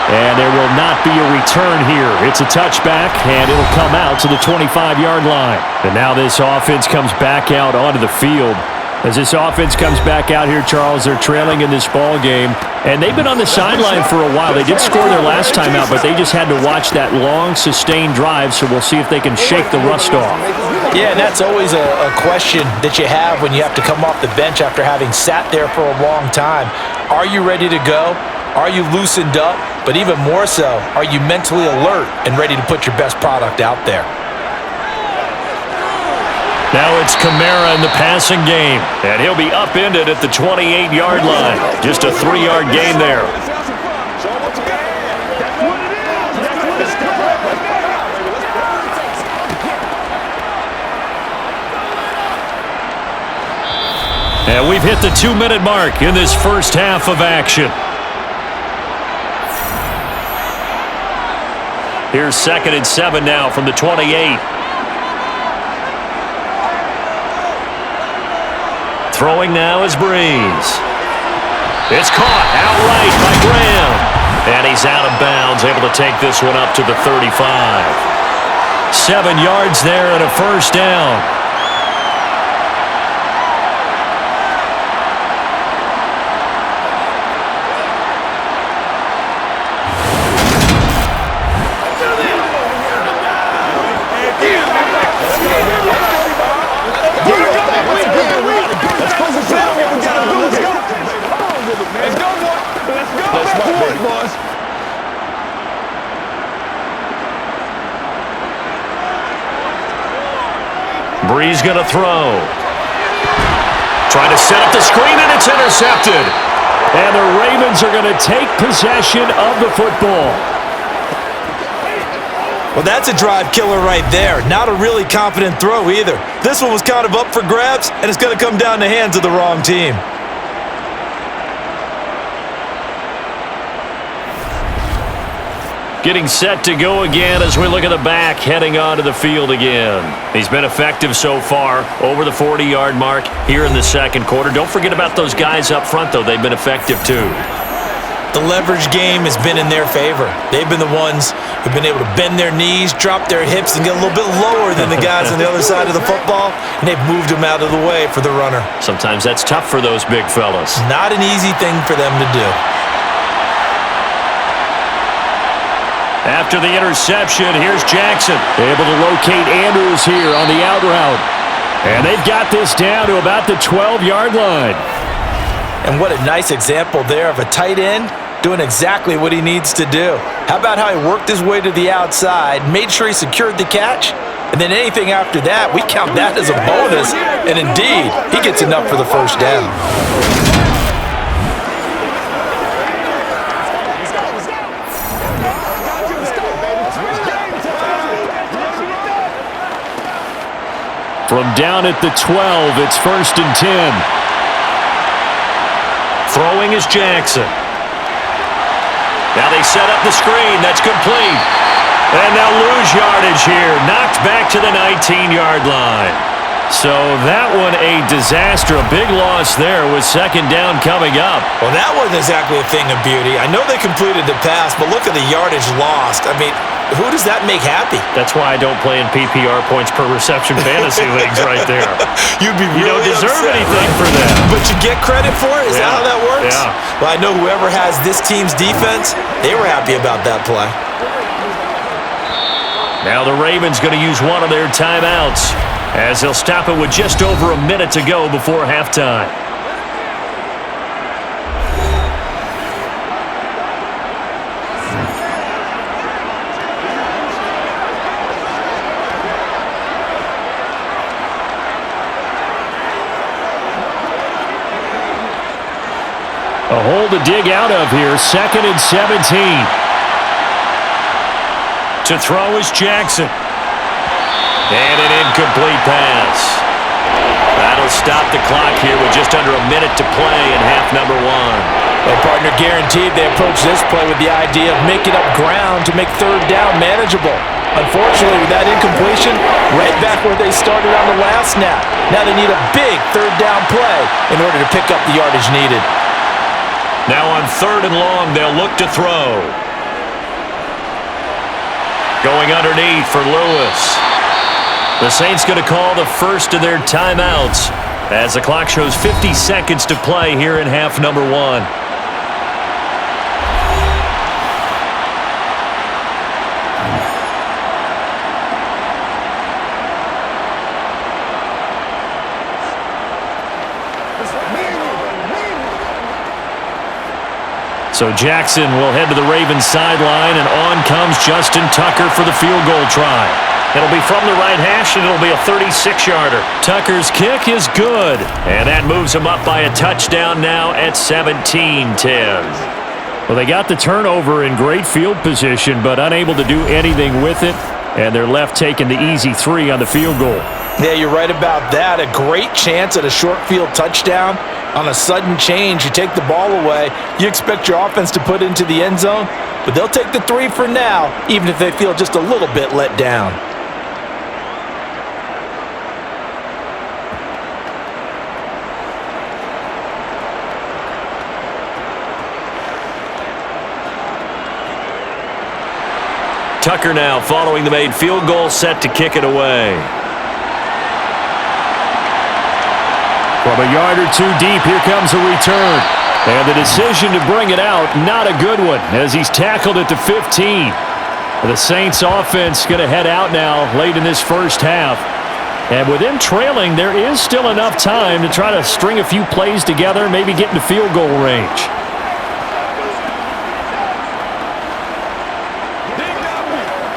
And there will not be a return here. It's a touchback, and it'll come out to the 25-yard line. And now this offense comes back out onto the field. As this offense comes back out here, Charles, they're trailing in this ball game. And they've been on the sideline for a while. They did score their last time out, but they just had to watch that long, sustained drive, so we'll see if they can shake the rust off. Yeah, and that's always a question that you have when you have to come off the bench after having sat there for a long time. Are you ready to go? Are you loosened up? But even more so, are you mentally alert and ready to put your best product out there? Now it's Kamara in the passing game, and he'll be upended at the 28-yard line. Just a 3-yard gain there. And we've hit the 2-minute mark in this first half of action. Here's 2nd and 7 now from the 28. Throwing now is Breeze. It's caught outright by Graham. And he's out of bounds, able to take this one up to the 35. 7 yards there and a first down. Breeze going to throw. Trying to set up the screen, and it's intercepted. And the Ravens are going to take possession of the football. Well, that's a drive killer right there. Not a really confident throw either. This one was kind of up for grabs, and it's going to come down the hands of the wrong team. Getting set to go again as we look at the back, heading onto the field again. He's been effective so far, over the 40-yard mark here in the second quarter. Don't forget about those guys up front, though. They've been effective, too. The leverage game has been in their favor. They've been the ones who've been able to bend their knees, drop their hips, and get a little bit lower than the guys on the other side of the football, and they've moved them out of the way for the runner. Sometimes that's tough for those big fellas. Not an easy thing for them to do. After the interception, here's Jackson. Able to locate Andrews here on the out route. And they've got this down to about the 12-yard line. And what a nice example there of a tight end doing exactly what he needs to do. How about how he worked his way to the outside, made sure he secured the catch, and then anything after that, we count that as a bonus. And indeed, he gets enough for the first down. From down at the 12, it's 1st and 10. Throwing is Jackson. Now they set up the screen. That's complete. And they'll lose yardage here. Knocked back to the 19-yard line. So that one a disaster, a big loss there with second down coming up. Well, that wasn't exactly a thing of beauty. I know they completed the pass, but look at the yardage lost. I mean, who does that make happy? That's why I don't play in PPR points per reception fantasy leagues right there. You'd be You really don't deserve upset, anything right? for that. But you get credit for it? Is that how that works? Yeah. Well, I know whoever has this team's defense, they were happy about that play. Now the Ravens going to use one of their timeouts as they'll stop it with just over a minute to go before halftime. A hole to dig out of here, 2nd and 17. To throw is Jackson. And an incomplete pass. That'll stop the clock here with just under a minute to play in half number 1. Well, partner, guaranteed they approach this play with the idea of making up ground to make third down manageable. Unfortunately, with that incompletion, right back where they started on the last snap. Now they need a big third down play in order to pick up the yardage needed. Now on 3rd and long, they'll look to throw. Going underneath for Lewis. The Saints going to call the first of their timeouts as the clock shows 50 seconds to play here in half number 1. So Jackson will head to the Ravens sideline, and on comes Justin Tucker for the field goal try. It'll be from the right hash, and it'll be a 36-yarder. Tucker's kick is good, and that moves him up by a touchdown now at 17-10. Well, they got the turnover in great field position, but unable to do anything with it, and they're left taking the easy 3 on the field goal. Yeah, you're right about that. A great chance at a short field touchdown. On a sudden change, you take the ball away. You expect your offense to put it into the end zone, but they'll take the 3 for now, even if they feel just a little bit let down. Tucker now following the made field goal, set to kick it away. From a yard or 2 deep, here comes a return. And the decision to bring it out, not a good one, as he's tackled at the 15. The Saints offense going to head out now late in this first half. And with them trailing, there is still enough time to try to string a few plays together, maybe get into field goal range.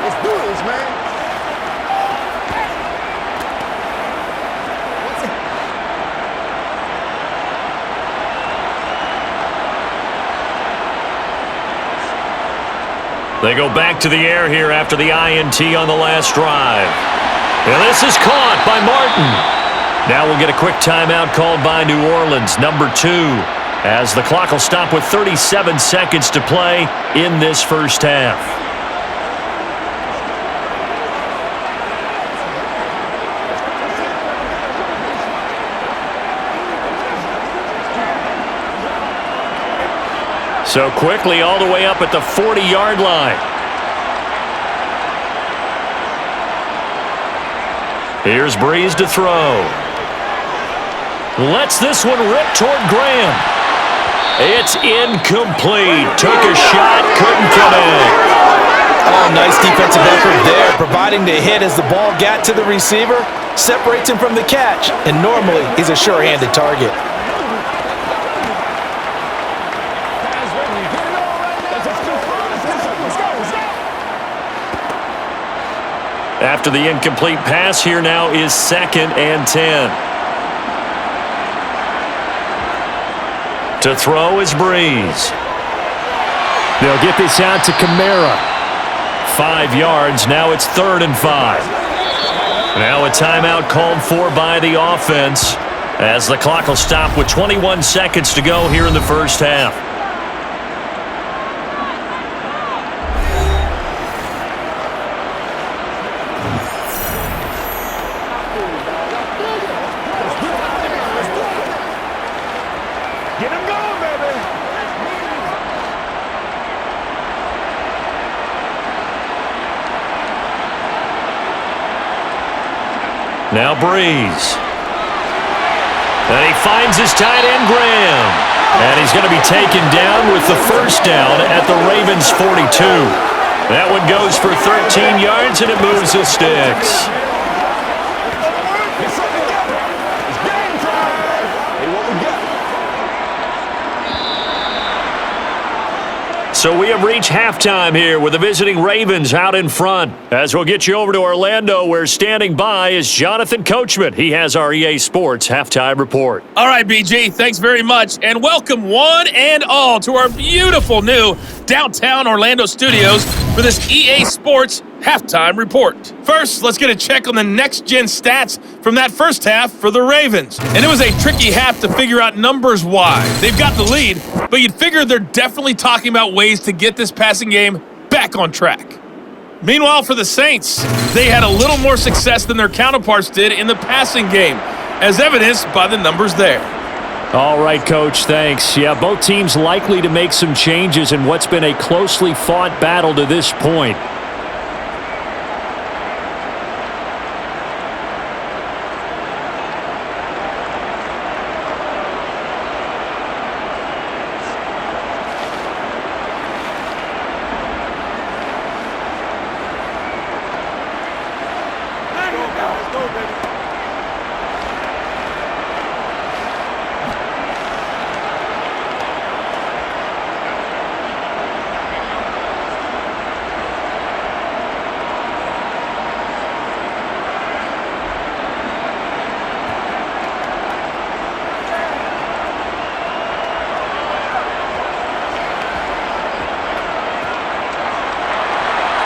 Let's do this, man. They go back to the air here after the INT on the last drive. And this is caught by Martin. Now we'll get a quick timeout called by New Orleans, number 2, as the clock will stop with 37 seconds to play in this first half. So quickly all the way up at the 40-yard line. Here's Breeze to throw. Lets this one rip toward Graham. It's incomplete. Took a shot, couldn't connect. Oh, nice defensive effort there, providing the hit as the ball got to the receiver, separates him from the catch, and normally he's a sure-handed target. After the incomplete pass, here now is 2nd and 10. To throw is Breeze. They'll get this out to Kamara. 5 yards. Now it's 3rd and 5. Now a timeout called for by the offense as the clock will stop with 21 seconds to go here in the first half. Now Breeze. And he finds his tight end, Graham. And he's going to be taken down with the first down at the Ravens' 42. That one goes for 13 yards, and it moves the sticks. So we have reached halftime here with the visiting Ravens out in front. As we'll get you over to Orlando, where standing by is Jonathan Coachman. He has our EA Sports halftime report. All right, BG, thanks very much. And welcome one and all to our beautiful new downtown Orlando studios for this EA Sports halftime report. First, let's get a check on the next-gen stats from that first half for the Ravens. And it was a tricky half to figure out numbers-wise. They've got the lead, but you'd figure they're definitely talking about ways to get this passing game back on track. Meanwhile, for the Saints, they had a little more success than their counterparts did in the passing game, as evidenced by the numbers there. All right, Coach, thanks. Yeah, both teams likely to make some changes in what's been a closely fought battle to this point.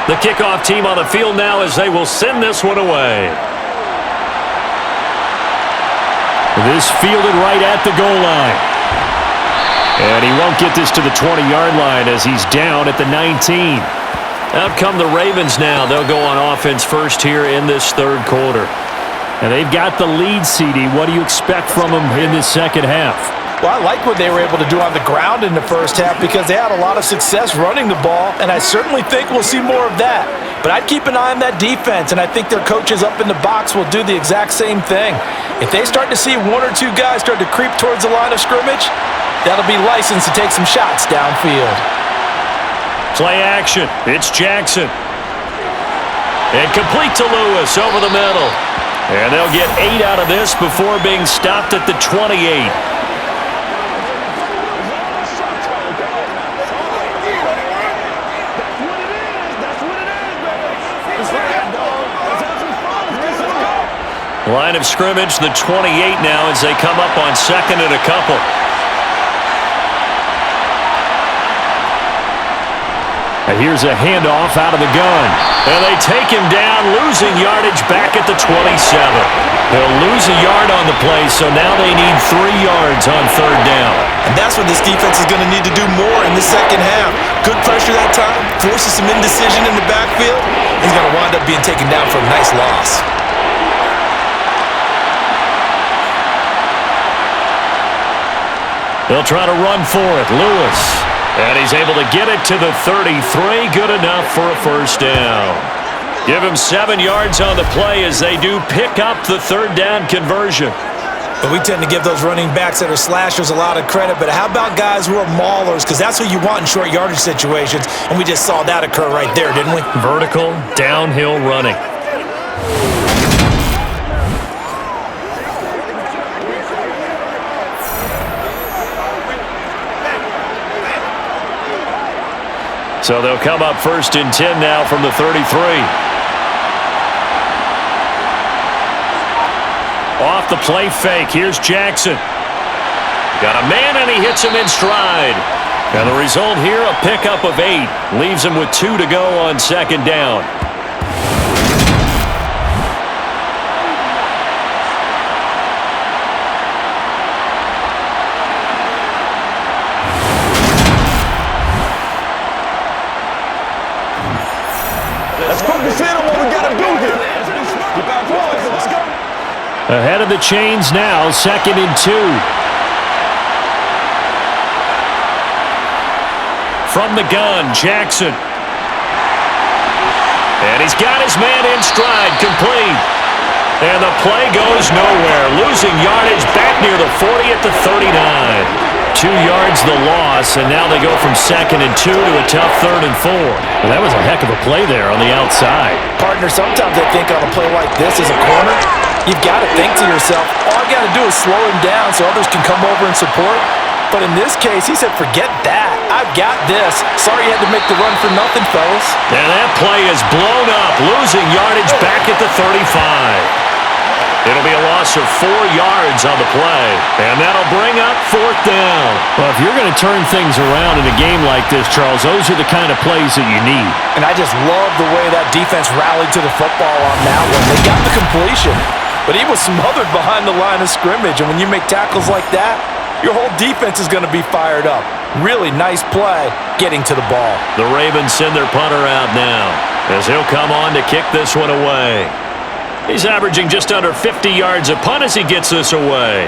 The kickoff team on the field now as they will send this one away. This fielded right at the goal line. And he won't get this to the 20-yard line as he's down at the 19. Out come the Ravens now. They'll go on offense first here in this third quarter. And they've got the lead, CD. What do you expect from them in this second half? Well, I like what they were able to do on the ground in the first half because they had a lot of success running the ball, and I certainly think we'll see more of that. But I'd keep an eye on that defense, and I think their coaches up in the box will do the exact same thing. If they start to see one or two guys start to creep towards the line of scrimmage, that'll be licensed to take some shots downfield. Play action. It's Jackson. And complete to Lewis over the middle. And they'll get 8 out of this before being stopped at the 28. Line of scrimmage, the 28 now as they come up on second and a couple. And here's a handoff out of the gun. And they take him down, losing yardage back at the 27. They'll lose a yard on the play, so now they need 3 yards on third down. And that's what this defense is going to need to do more in the second half. Good pressure that time, forces some indecision in the backfield. He's going to wind up being taken down for a nice loss. They'll try to run for it. Lewis. And he's able to get it to the 33. Good enough for a first down. Give him 7 yards on the play as they do pick up the third down conversion. But we tend to give those running backs that are slashers a lot of credit. But how about guys who are maulers? Because that's what you want in short yardage situations. And we just saw that occur right there, didn't we? Vertical, downhill running. So they'll come up first and 10 now from the 33. Off the play fake. Here's Jackson. Got a man, and he hits him in stride. And the result here, a pickup of 8. Leaves him with 2 to go on second down. Let's focus in on what we got to do here. Keep our poise. Let's go. Ahead of the chains now, second and 2. From the gun, Jackson. And he's got his man in stride, complete. And the play goes nowhere. Losing yardage back near the 40 at the 39. 2 yards the loss, and now they go from 2nd and 2 to a tough 3rd and 4. Well, that was a heck of a play there on the outside. Partner, sometimes I think on a play like this as a corner, you've got to think to yourself, all I got to do is slow him down so others can come over and support. But in this case, he said, forget that. I've got this. Sorry you had to make the run for nothing, fellas. And that play is blown up, losing yardage back at the 35. It'll be a loss of 4 yards on the play, and that'll bring up 4th down. Well, if you're going to turn things around in a game like this, Charles, those are the kind of plays that you need. And I just love the way that defense rallied to the football on that one. They got the completion, but he was smothered behind the line of scrimmage, and when you make tackles like that, your whole defense is going to be fired up. Really nice play getting to the ball. The Ravens send their punter out now as he'll come on to kick this one away. He's averaging just under 50 yards a punt as he gets this away.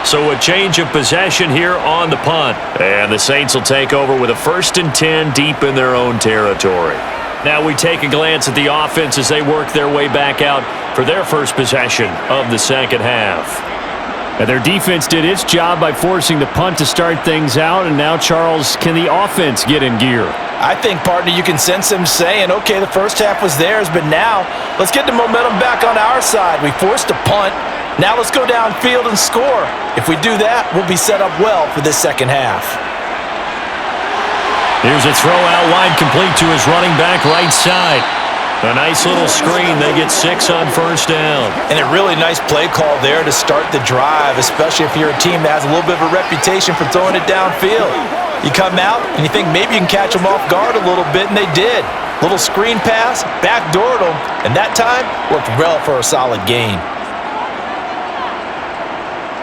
So a change of possession here on the punt. And the Saints will take over with a 1st and 10 deep in their own territory. Now we take a glance at the offense as they work their way back out for their first possession of the second half. And their defense did its job by forcing the punt to start things out, and now, Charles, can the offense get in gear? I think, partner, you can sense them saying, okay, the first half was theirs, but now let's get the momentum back on our side. We forced a punt. Now let's go downfield and score. If we do that, we'll be set up well for this second half. Here's a throw out wide, complete to his running back right side. A nice little screen. They get 6 on 1st down. And a really nice play call there to start the drive, especially if you're a team that has a little bit of a reputation for throwing it downfield. You come out and you think maybe you can catch them off guard a little bit, and they did. Little screen pass, backdoored them, and that time worked well for a solid gain.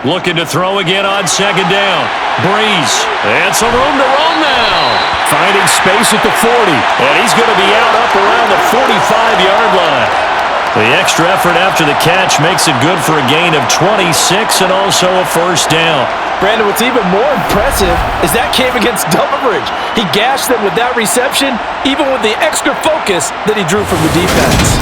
Looking to throw again on 2nd down. Breeze. And some room to roam now. Finding space at the 40. And he's going to be out up around the 45-yard line. The extra effort after the catch makes it good for a gain of 26 and also a 1st down. Brandon, what's even more impressive is that came against coverage. He gashed them with that reception, even with the extra focus that he drew from the defense.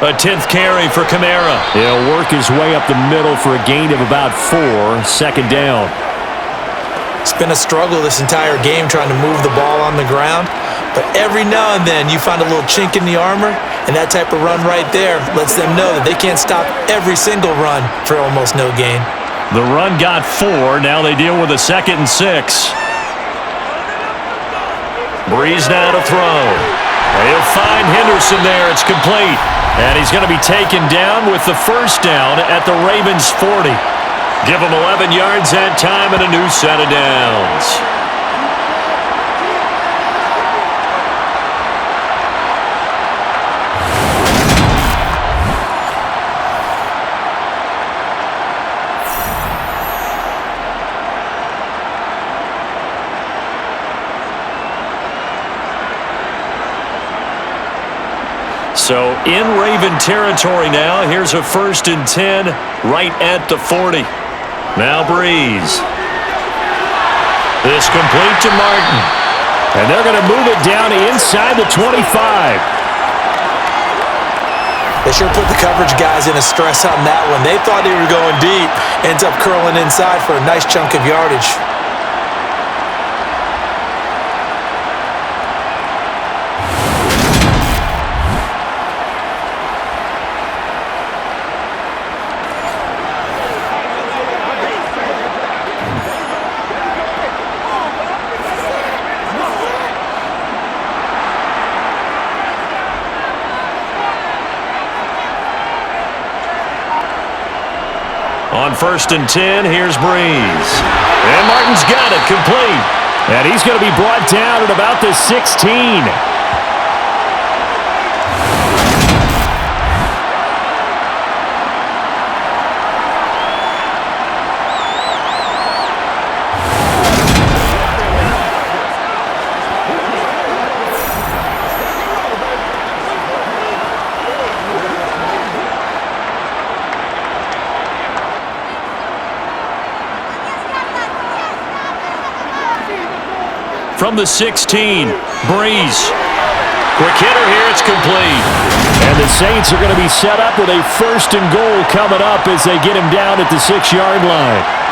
A 10th carry for Kamara. He'll work his way up the middle for a gain of about 4, 2nd down. It's been a struggle this entire game trying to move the ball on the ground, but every now and then you find a little chink in the armor, and that type of run right there lets them know that they can't stop every single run for almost no gain. The run got 4. Now they deal with a 2nd and 6. Breeze now to throw. He'll find Henderson there. It's complete. And he's going to be taken down with the 1st down at the Ravens' 40. Give him 11 yards that time and a new set of downs. So in Raven territory now. Here's a 1st and 10 right at the 40. Now Breeze. This complete to Martin. And they're going to move it down inside the 25. They sure put the coverage guys in a stress on that one. They thought they were going deep. Ends up curling inside for a nice chunk of yardage. On 1st and 10, here's Breeze. And Martin's got it, complete. And he's going to be brought down at about the 16. from the 16. Breeze. Quick hitter here. It's complete. And the Saints are going to be set up with a 1st and goal coming up as they get him down at the 6-yard line.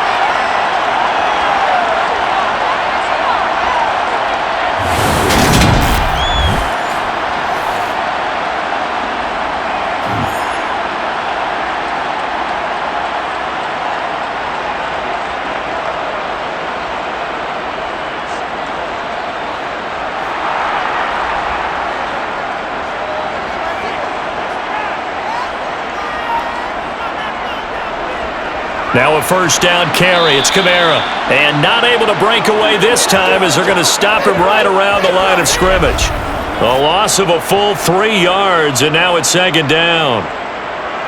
Now a 1st down carry. It's Kamara. And not able to break away this time as they're going to stop him right around the line of scrimmage. A loss of a full 3 yards, and now it's 2nd down.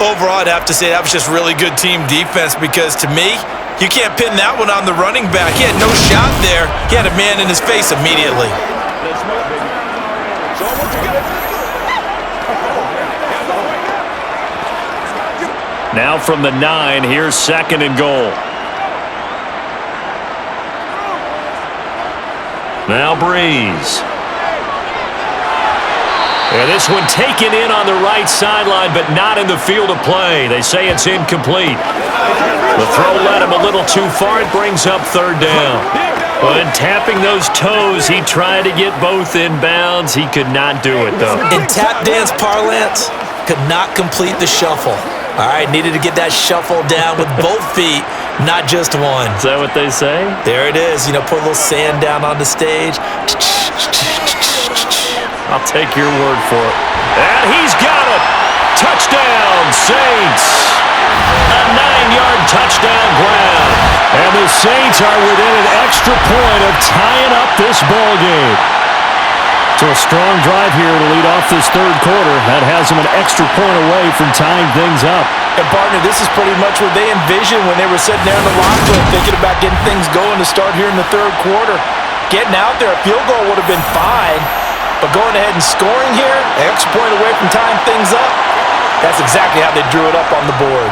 Overall, I'd have to say that was just really good team defense because, to me, you can't pin that one on the running back. He had no shot there. He had a man in his face immediately. Now from the 9, here's 2nd and goal. Now Breeze. And this one taken in on the right sideline, but not in the field of play. They say it's incomplete. The throw led him a little too far. It brings up 3rd down. When tapping those toes, he tried to get both in bounds. He could not do it, though. In tap dance parlance, could not complete the shuffle. All right, needed to get that shuffle down with both feet, not just one. Is that what they say? There it is. You know, put a little sand down on the stage. I'll take your word for it. And he's got it. Touchdown, Saints. A 9-yard touchdown grab. And the Saints are within an extra point of tying up this ball game. So a strong drive here to lead off this 3rd quarter. That has them an extra point away from tying things up. And, partner, this is pretty much what they envisioned when they were sitting there in the locker room thinking about getting things going to start here in the 3rd quarter. Getting out there, a field goal would have been fine. But going ahead and scoring here, an extra point away from tying things up, that's exactly how they drew it up on the board.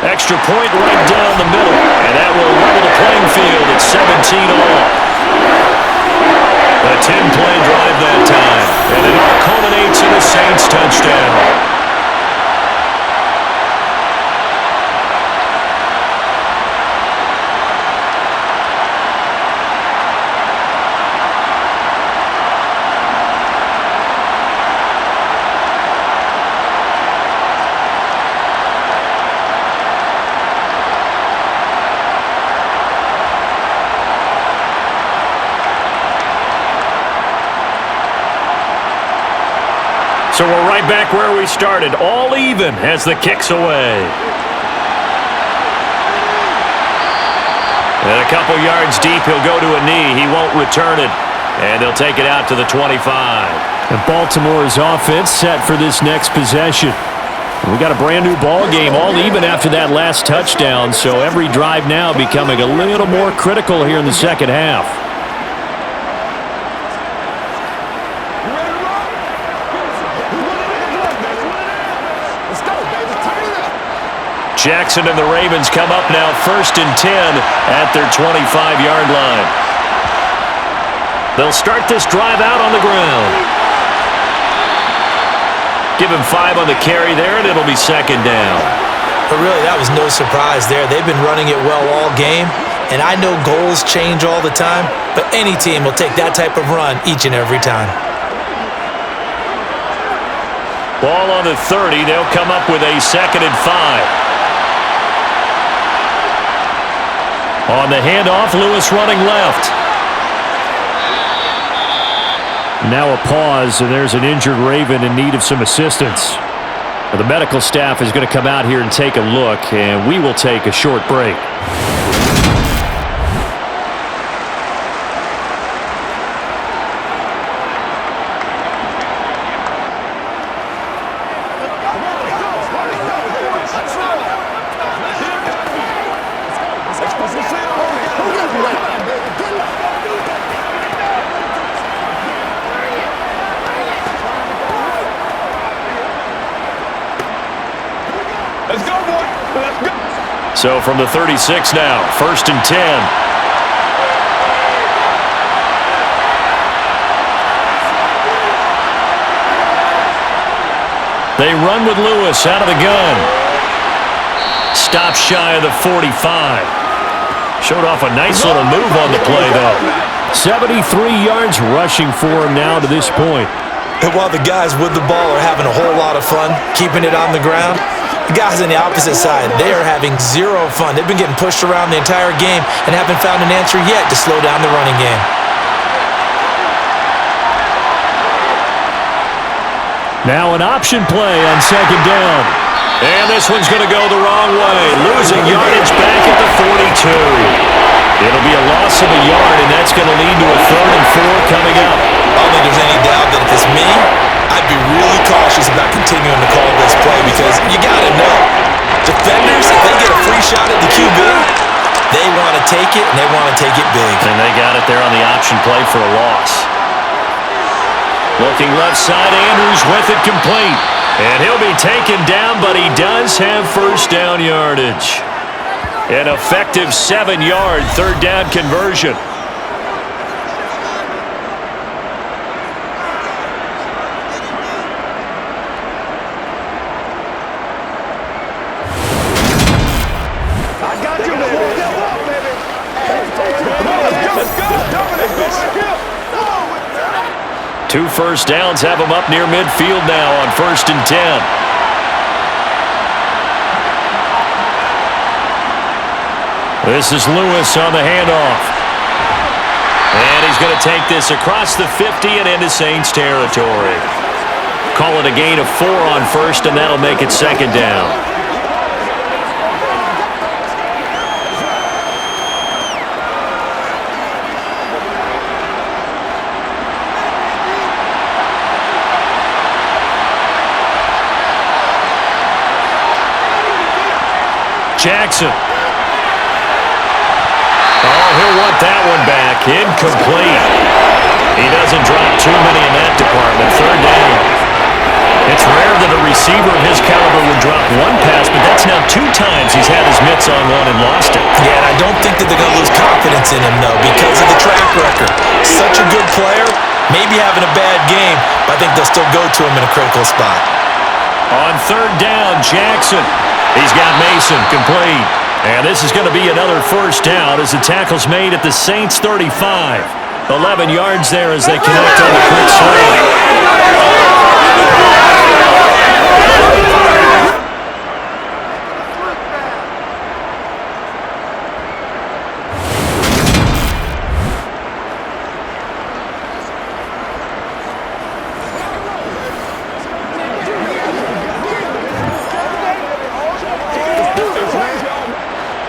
Extra point right down the middle. And that will level the playing field at 17 all. A 10-play drive that time. And it all culminates in a Saints touchdown. So we're right back where we started, all even as the kick's away. And a couple yards deep, he'll go to a knee. He won't return it, and they'll take it out to the 25. And Baltimore's offense set for this next possession. We got a brand new ball game, all even after that last touchdown, so every drive now becoming a little more critical here in the 2nd half. Jackson and the Ravens come up now 1st and 10 at their 25-yard line. They'll start this drive out on the ground. Give him 5 on the carry there, and it'll be 2nd down. But really, that was no surprise there. They've been running it well all game, and I know goals change all the time, but any team will take that type of run each and every time. Ball on the 30. They'll come up with a 2nd and 5. On the handoff, Lewis running left. Now a pause, and there's an injured Raven in need of some assistance. The medical staff is going to come out here and take a look, and we will take a short break. So from the 36 now, 1st and 10. They run with Lewis out of the gun. Stop shy of the 45. Showed off a nice little move on the play, though. 73 yards rushing for him now to this point. And while the guys with the ball are having a whole lot of fun keeping it on the ground, the guys on the opposite side, they are having zero fun. They've been getting pushed around the entire game and haven't found an answer yet to slow down the running game. Now an option play on second down. And this one's going to go the wrong way. Losing yardage back at the 42. It'll be a loss of a yard, and that's going to lead to a 3rd and 4 coming up. I don't think there's any doubt that if it's me, I'd be really cautious about continuing to call this play because you got to know, defenders, if they get a free shot at the QB, they want to take it, and they want to take it big. And they got it there on the option play for a loss. Looking left side, Andrews with it complete. And he'll be taken down, but he does have first down yardage. An effective 7-yard third down conversion. I got you. Let's go. 2 first downs have him up near midfield now on 1st and 10. This is Lewis on the handoff. And he's going to take this across the 50 and into Saints territory. Call it a gain of 4 on 1st, and that'll make it 2nd down. Jackson. Oh, he'll want that one back. Incomplete. He doesn't drop too many in that department. 3rd down. It's rare that a receiver of his caliber would drop one pass, but that's now 2 times he's had his mitts on one and lost it. Yeah, and I don't think that they're going to lose confidence in him, though, because of the track record. Such a good player, maybe having a bad game, but I think they'll still go to him in a critical spot. On 3rd down, Jackson. He's got Mason complete. And this is going to be another first down as the tackle's made at the Saints 35. 11 yards there as they connect on the quick swing.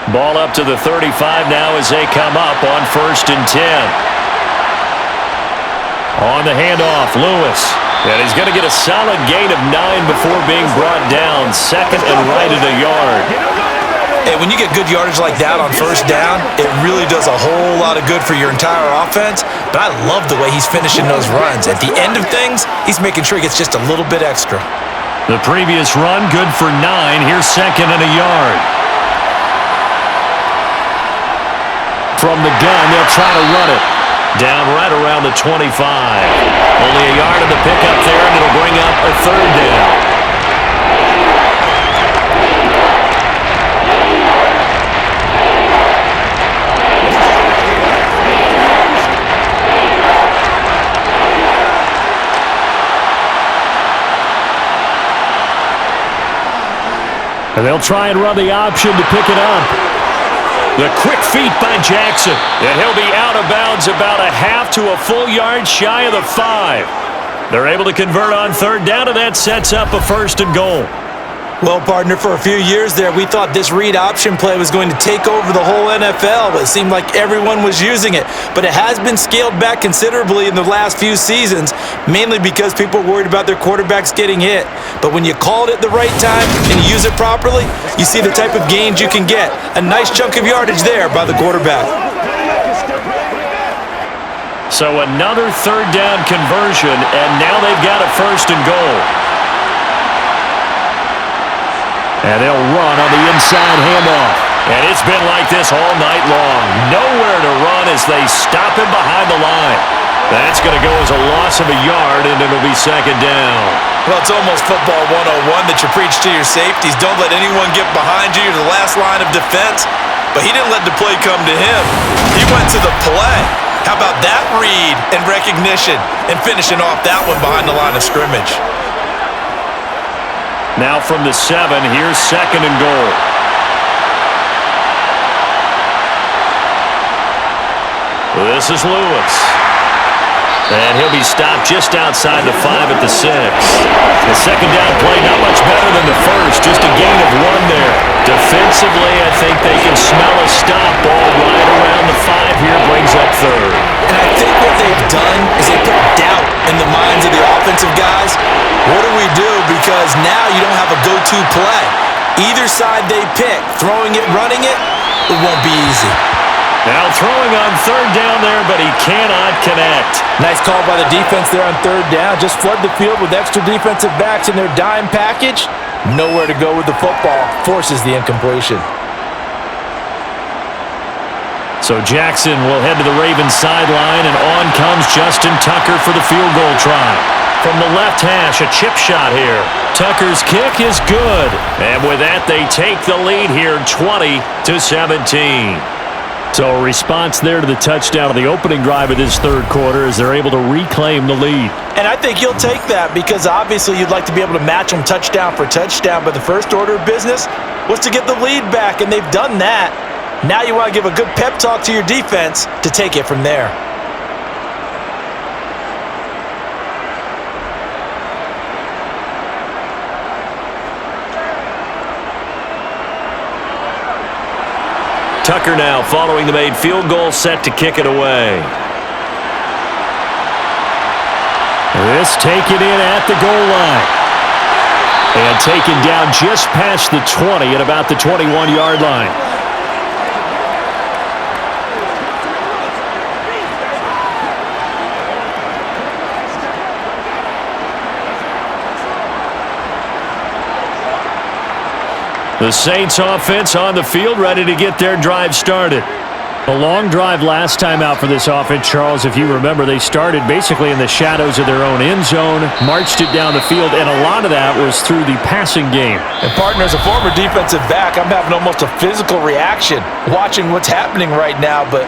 Ball up to the 35 now as they come up on 1st and 10. On the handoff, Lewis. And he's going to get a solid gain of 9 before being brought down. 2nd and right at a yard. Hey, when you get good yardage like that on 1st down, it really does a whole lot of good for your entire offense. But I love the way he's finishing those runs. At the end of things, he's making sure he gets just a little bit extra. The previous run, good for 9. Here's 2nd and a yard. From the gun, they'll try to run it. Down right around the 25. Only a yard of the pickup there, and it'll bring up a 3rd down. And they'll try and run the option to pick it up. The quick feet by Jackson. And he'll be out of bounds about a half to a full yard shy of the 5. They're able to convert on 3rd down, and that sets up a 1st and goal. Well, partner, for a few years there, we thought this read option play was going to take over the whole NFL, but it seemed like everyone was using it. But it has been scaled back considerably in the last few seasons, mainly because people are worried about their quarterbacks getting hit. But when you call it at the right time and you use it properly, you see the type of gains you can get. A nice chunk of yardage there by the quarterback. So another 3rd down conversion, and now they've got a 1st and goal. And they'll run on the inside handoff. And it's been like this all night long. Nowhere to run as they stop him behind the line. That's going to go as a loss of a yard, and it'll be second down. Well, it's almost football 101 that you preach to your safeties. Don't let anyone get behind you. You're the last line of defense. But he didn't let the play come to him. He went to the play. How about that read and recognition and finishing off that one behind the line of scrimmage? Now from the 7, here's second and goal. This is Lewis. And he'll be stopped just outside the 5 at the 6. The second down play not much better than the first, just a gain of 1 there. Defensively, I think they can smell a stop. Ball right around the 5 here, brings up third. And I think what they've done is they put doubt in the minds of the offensive guys. What do we do? Because now you don't have a go-to play. Either side they pick, throwing it, running it, it won't be easy. Now throwing on third down there, but he cannot connect. Nice call by the defense there on third down. Just flood the field with extra defensive backs in their dime package. Nowhere to go with the football. Forces the incompletion. So Jackson will head to the Ravens sideline, and on comes Justin Tucker for the field goal try. From the left hash, a chip shot here. Tucker's kick is good. And with that, they take the lead here, 20-17. So a response there to the touchdown of the opening drive of this third quarter as they're able to reclaim the lead. And I think you'll take that because obviously you'd like to be able to match them touchdown for touchdown, but the first order of business was to get the lead back, and they've done that. Now you want to give a good pep talk to your defense to take it from there. Tucker now following the made field goal, set to kick it away. This taken in at the goal line. And taken down just past the 20 at about the 21-yard line. The Saints offense on the field, ready to get their drive started. A long drive last time out for this offense, Charles. If you remember, they started basically in the shadows of their own end zone, marched it down the field, and a lot of that was through the passing game. And partner, as a former defensive back, I'm having almost a physical reaction watching what's happening right now, but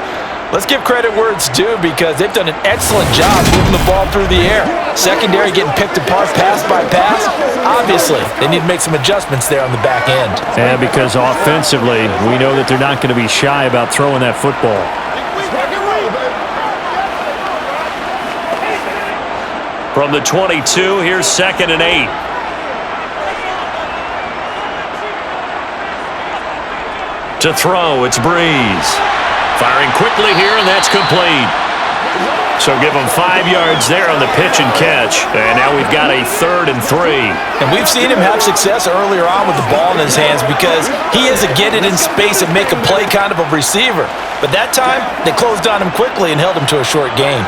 let's give credit where it's due because they've done an excellent job moving the ball through the air. Secondary getting picked apart pass by pass. Obviously, they need to make some adjustments there on the back end. And because offensively, we know that they're not going to be shy about throwing that football. From the 22, here's second and 8. To throw, it's Breeze. Firing quickly here, and that's complete. So give him 5 yards there on the pitch and catch. And now we've got a 3rd and 3. And we've seen him have success earlier on with the ball in his hands because he is a get it in space and make a play kind of a receiver. But that time, they closed on him quickly and held him to a short gain.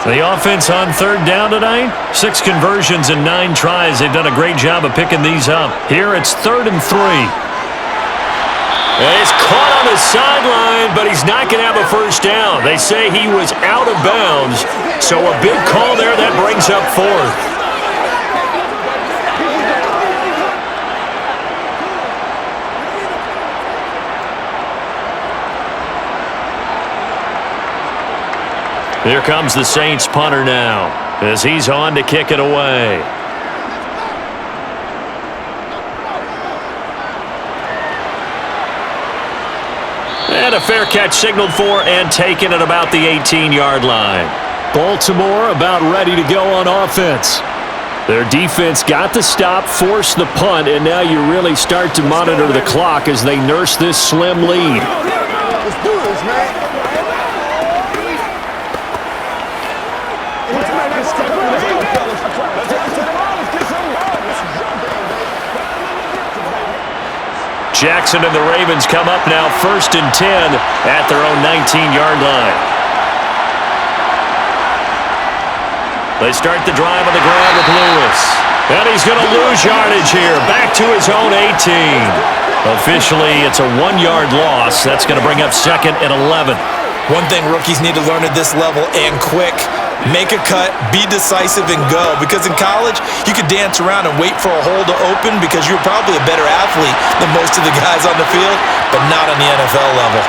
The offense on third down tonight, 6 conversions and 9 tries. They've done a great job of picking these up. Here it's 3rd and 3. And he's caught on the sideline, but he's not going to have a first down. They say he was out of bounds, so a big call there that brings up 4th. Here comes the Saints punter now as he's on to kick it away. And a fair catch signaled for and taken at about the 18-yard line. Baltimore about ready to go on offense. Their defense got the stop, forced the punt, and now you really start to monitor the clock as they nurse this slim lead. Let's do this, man. Jackson and the Ravens come up now 1st and 10 at their own 19-yard line. They start the drive on the ground with Lewis. And he's going to lose yardage here. Back to his own 18. Officially, it's a 1-yard loss. That's going to bring up 2nd and 11. One thing rookies need to learn at this level and quick, Make a cut, be decisive, and go. Because in college, you could dance around and wait for a hole to open because you're probably a better athlete than most of the guys on the field, but not on the NFL level.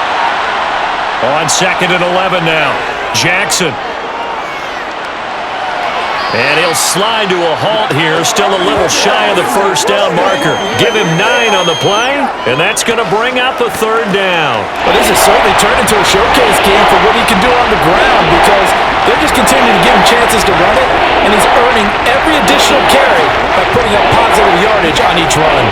On 2nd and 11 now. Jackson. And he'll slide to a halt here, still a little shy of the first down marker. Give him 9 on the play, and that's going to bring up a 3rd down. Well, this has certainly turned into a showcase game for what he can do on the ground because they're just continuing to give him chances to run it, and he's earning every additional carry by putting up positive yardage on each run.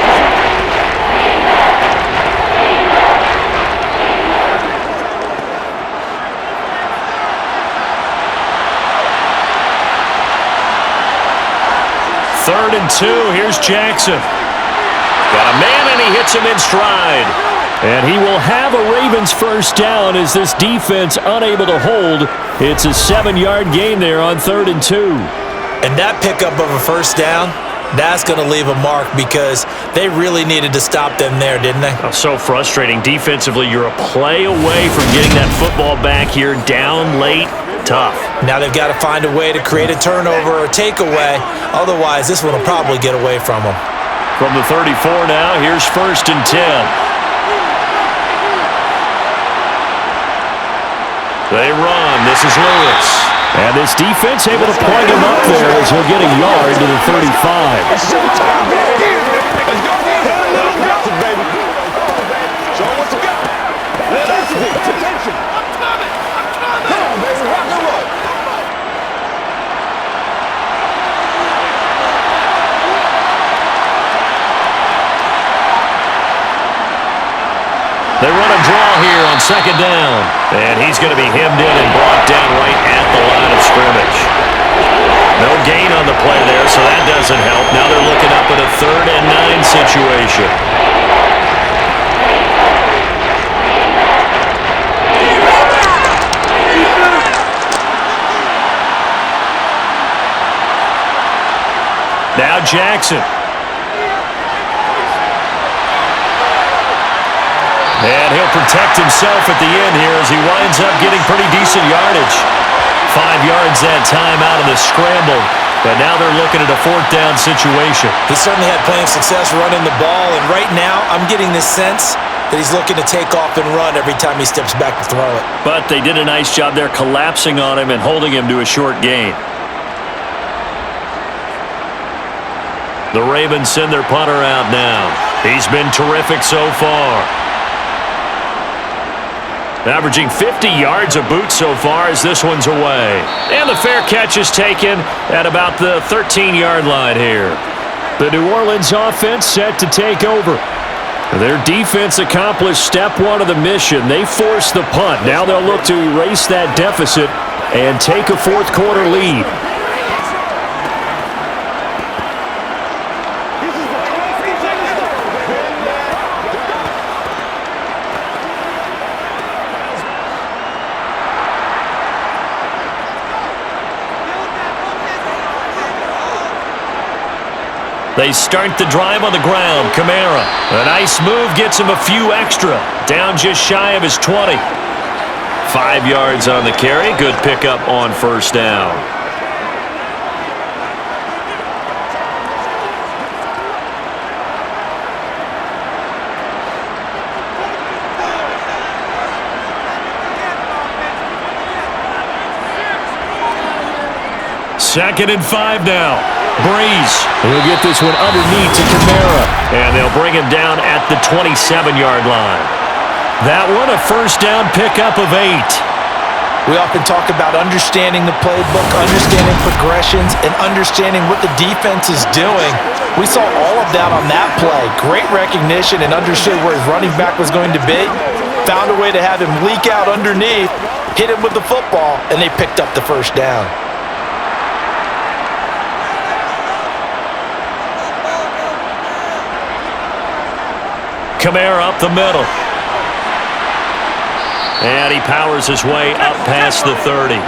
Third and 2, here's Jackson. Got a man, and he hits him in stride. And he will have a Ravens first down as this defense unable to hold. It's a 7-yard gain there on 3rd and 2. And that pickup of a first down, that's going to leave a mark because they really needed to stop them there, didn't they? Oh, so frustrating. Defensively, you're a play away from getting that football back here down late. Tough. Now they've got to find a way to create a turnover or takeaway. Otherwise, this one will probably get away from them. From the 34 now, here's 1st and 10. They run. This is Lewis. And this defense able to plug him up there as he'll get a yard to the 35. It's showtime, baby. Let's go get it. Got it, baby. Show what you got. Attention. Come on, baby. Rock and roll. They run a draw here on 2nd down. And he's going to be hemmed in and brought down right at the line of scrimmage. No gain on the play there, so that doesn't help. Now they're looking up at a 3rd and 9 situation. Now Jackson. And he'll protect himself at the end here as he winds up getting pretty decent yardage. 5 yards that time out of the scramble. But now they're looking at a 4th down situation. He certainly had plenty of success running the ball, and right now I'm getting this sense that he's looking to take off and run every time he steps back to throw it. But they did a nice job there collapsing on him and holding him to a short gain. The Ravens send their punter out now. He's been terrific so far. Averaging 50 yards a boot so far as this one's away. And the fair catch is taken at about the 13-yard line here. The New Orleans offense set to take over. Their defense accomplished step 1 of the mission. They forced the punt. Now they'll look to erase that deficit and take a 4th quarter lead. They start the drive on the ground. Kamara. A nice move gets him a few extra. Down just shy of his 20. 5 yards on the carry. Good pickup on 1st down. Second and 5 now. Breeze. He'll get this one underneath to Kamara. And they'll bring him down at the 27-yard line. That one a 1st down pickup of 8. We often talk about understanding the playbook, understanding progressions, and understanding what the defense is doing. We saw all of that on that play. Great recognition and understood where his running back was going to be. Found a way to have him leak out underneath, hit him with the football, and they picked up the 1st down. Kamara up the middle. And he powers his way up past the 30.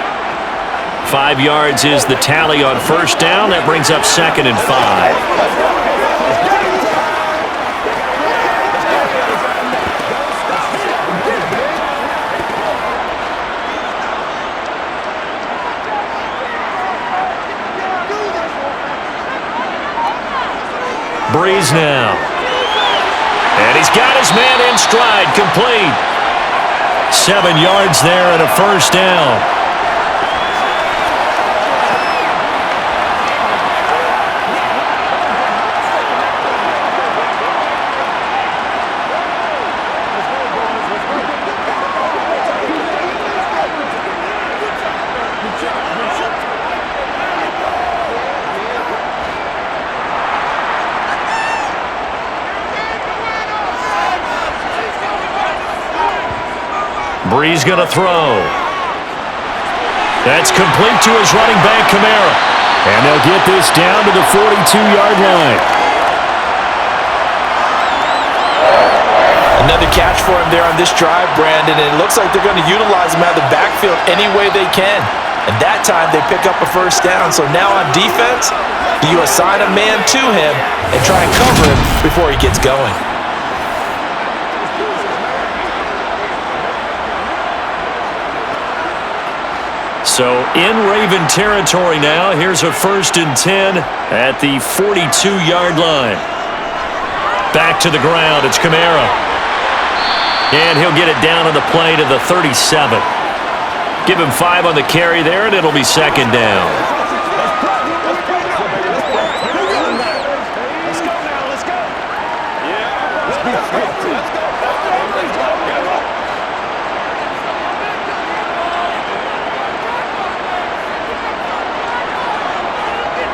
5 yards is the tally on 1st down. That brings up 2nd and 5. now. And he's got his man in stride, complete. 7 yards there and a first down. Brees going to throw. That's complete to his running back, Kamara. And they'll get this down to the 42-yard line. Another catch for him there on this drive, Brandon, and it looks like they're going to utilize him out of the backfield any way they can. And that time they pick up a first down. So now on defense, you assign a man to him and try and cover him before he gets going. So in Raven territory now, here's a 1st and 10 at the 42-yard line. Back to the ground, it's Kamara. And he'll get it down on the play to the 37. Give him 5 on the carry there, and it'll be 2nd down.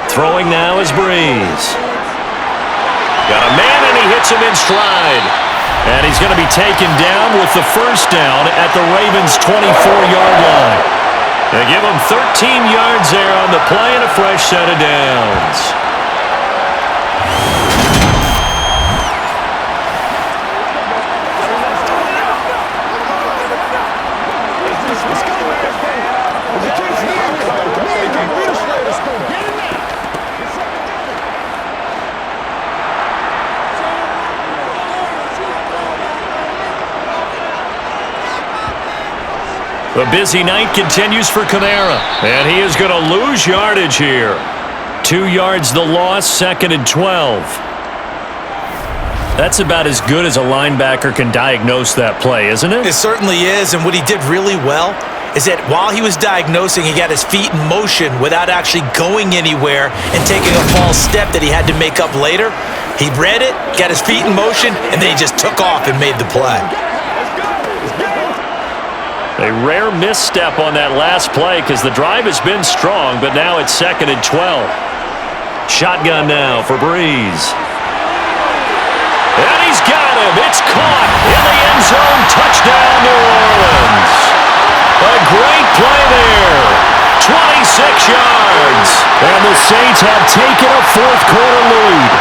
Throwing now is Brees. Got a man, and he hits him in stride. And he's going to be taken down with the first down at the Ravens' 24-yard line. They give him 13 yards there on the play and a fresh set of downs. The busy night continues for Kamara, and he is going to lose yardage here. 2 yards the loss, 2nd and 12. That's about as good as a linebacker can diagnose that play, isn't it? It certainly is, and what he did really well is that while he was diagnosing, he got his feet in motion without actually going anywhere and taking a false step that he had to make up later. He read it, got his feet in motion, and then he just took off and made the play. A rare misstep on that last play because the drive has been strong, but now it's 2nd and 12. Shotgun now for Brees. And he's got him. It's caught in the end zone. Touchdown, New Orleans. A great play there. 26 yards. And the Saints have taken a 4th quarter lead.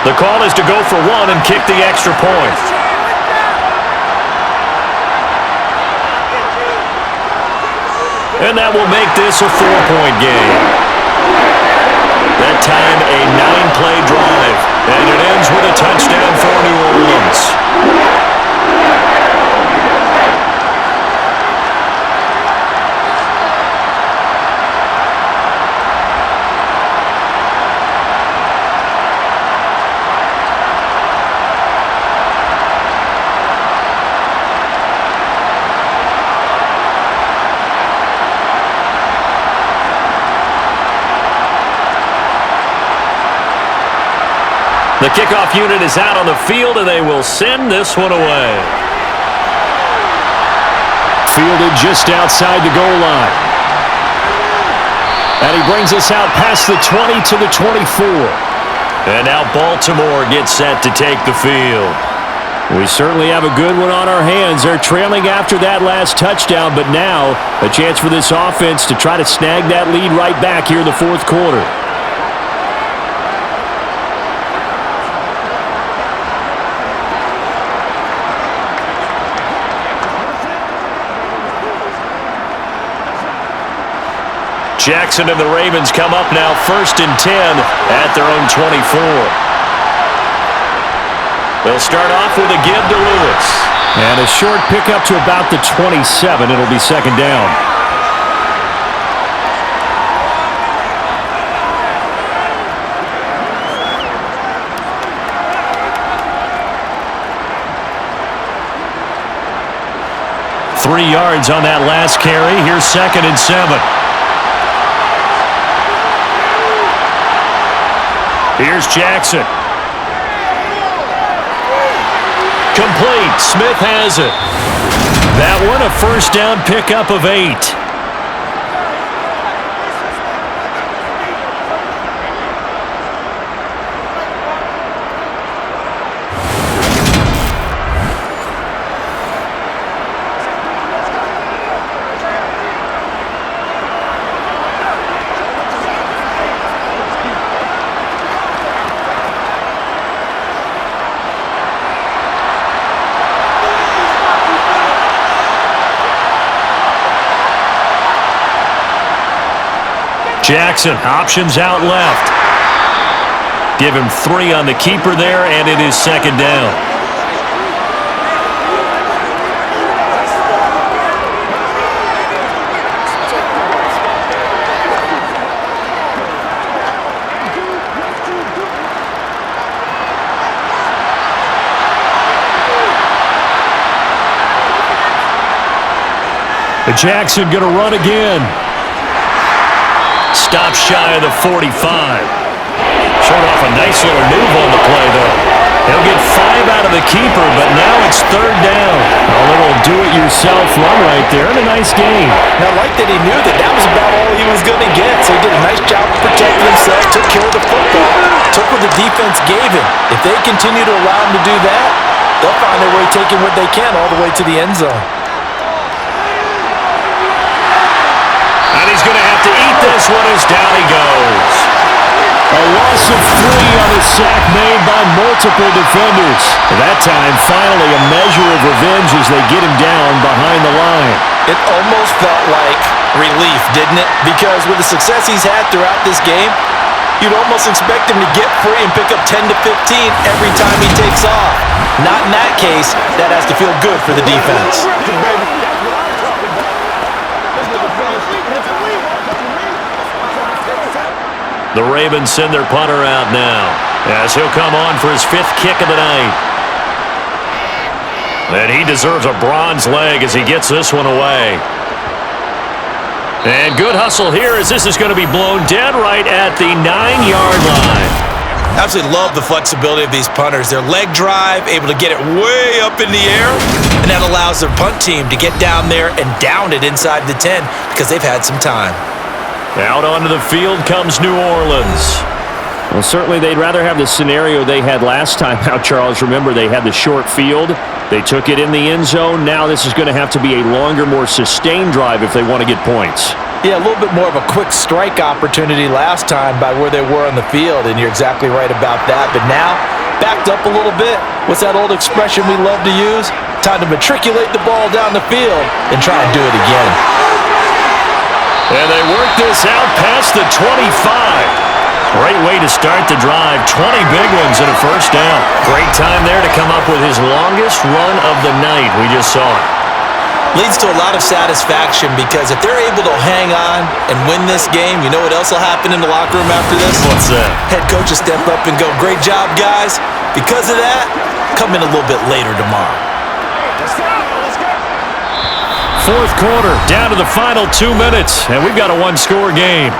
The call is to go for 1 and kick the extra point. And that will make this a 4-point game. That time a 9-play drive. And it ends with a touchdown for New Orleans. The kickoff unit is out on the field, and they will send this one away. Fielded just outside the goal line. And he brings us out past the 20 to the 24. And now Baltimore gets set to take the field. We certainly have a good one on our hands. They're trailing after that last touchdown, but now a chance for this offense to try to snag that lead right back here in the 4th quarter. Jackson and the Ravens come up now 1st and 10 at their own 24. They'll start off with a give to Lewis. And a short pickup to about the 27. It'll be 2nd down. Three yards on that last carry. Here's 2nd and 7. Here's Jackson. Complete. Smith has it. That one a 1st down pickup of 8. Jackson, options out left. Give him 3 on the keeper there, and it is 2nd down. Jackson going to run again. Stop shy of the 45. Showed off a nice little move on the play, though. He'll get 5 out of the keeper, but now it's 3rd down. A little do-it-yourself run right there, and a nice game. Now, I like that he knew that was about all he was going to get, so he did a nice job of protecting himself, took care of the football, took what the defense gave him. If they continue to allow him to do that, they'll find their way taking what they can all the way to the end zone. And he's going to have to eat this one as down he goes. A loss of 3 on a sack made by multiple defenders. That time, finally, a measure of revenge as they get him down behind the line. It almost felt like relief, didn't it? Because with the success he's had throughout this game, you'd almost expect him to get free and pick up 10 to 15 every time he takes off. Not in that case. That has to feel good for the defense. The Ravens send their punter out now as he'll come on for his 5th kick of the night. And he deserves a bronze leg as he gets this one away. And good hustle here as this is going to be blown dead right at the 9-yard line. Absolutely love the flexibility of these punters. Their leg drive, able to get it way up in the air, and that allows their punt team to get down there and down it inside the 10 because they've had some time. Out onto the field comes New Orleans. Well, certainly they'd rather have the scenario they had last time out, Charles. Remember, they had the short field. They took it in the end zone. Now this is going to have to be a longer, more sustained drive if they want to get points. Yeah, a little bit more of a quick strike opportunity last time by where they were on the field, and you're exactly right about that. But now, backed up a little bit. What's that old expression we love to use? Time to matriculate the ball down the field and try and do it again. And they work this out past the 25. Great way to start the drive. 20 big ones and a 1st down. Great time there to come up with his longest run of the night. We just saw it. Leads to a lot of satisfaction because if they're able to hang on and win this game, you know what else will happen in the locker room after this? What's that? Head coach will step up and go, "Great job, guys. Because of that, come in a little bit later tomorrow." 4th quarter, down to the final 2 minutes, and we've got a 1-score game.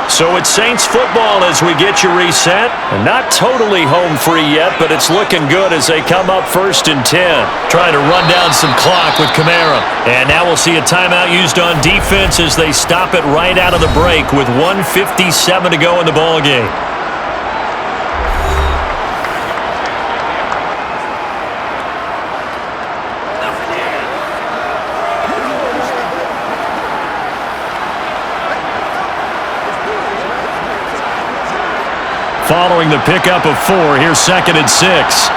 So it's Saints football as we get you reset. And not totally home free yet, but it's looking good as they come up 1st and 10. Trying to run down some clock with Kamara. And now we'll see a timeout used on defense as they stop it right out of the break with 1:57 to go in the ballgame. Following the pickup of 4, here's 2nd and 6.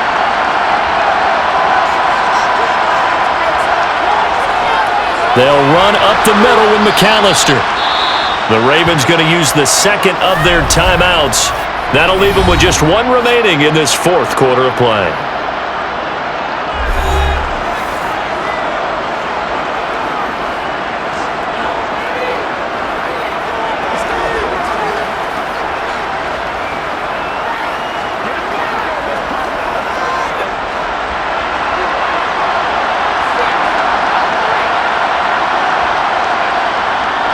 They'll run up the middle with McAllister. The Ravens going to use the second of their timeouts. That'll leave them with just one remaining in this fourth quarter of play.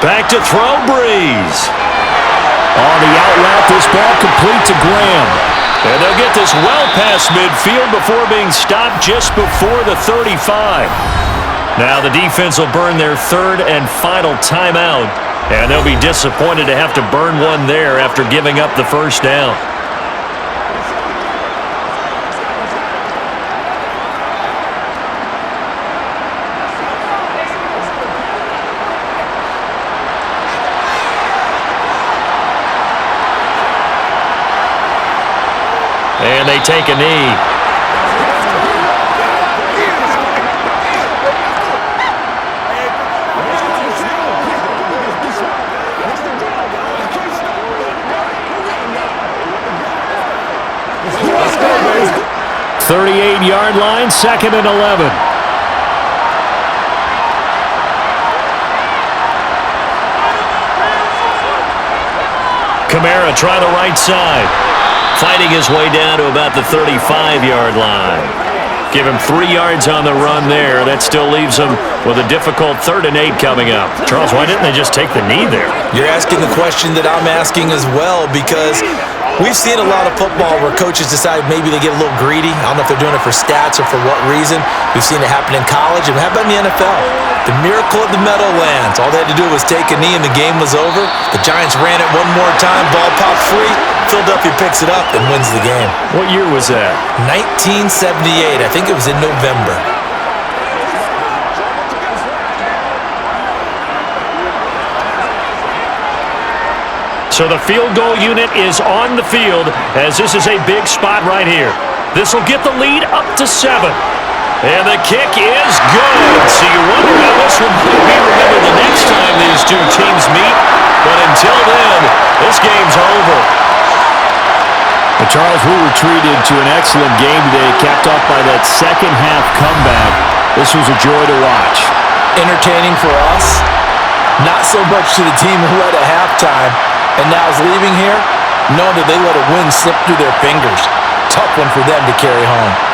Back to throw, Breeze. On the out route, this ball complete to Graham. And they'll get this well past midfield before being stopped just before the 35. Now the defense will burn their third and final timeout. And they'll be disappointed to have to burn one there after giving up the first down. And they take a knee. Let's go, baby. 38-yard line, 2nd and 11. Kamara try the right side. Fighting his way down to about the 35-yard line. Give him 3 yards on the run there. That still leaves him with a difficult 3rd and 8 coming up. Charles, why didn't they just take the knee there? You're asking the question that I'm asking as well, because we've seen a lot of football where coaches decide maybe they get a little greedy. I don't know if they're doing it for stats or for what reason. We've seen it happen in college. And how about in the NFL? The miracle of the Meadowlands. All they had to do was take a knee and the game was over. The Giants ran it one more time. Ball popped free. Philadelphia picks it up and wins the game. What year was that? 1978. I think it was in November. So the field goal unit is on the field as this is a big spot right here. This will get the lead up to 7. And the kick is good. So you wonder how this one will be remembered the next time these two teams meet. But until then, this game's over. Well, Charles, we were treated to an excellent game today, capped off by that second-half comeback. This was a joy to watch. Entertaining for us, not so much to the team who led at halftime and now is leaving here, knowing that they let a win slip through their fingers. Tough one for them to carry home.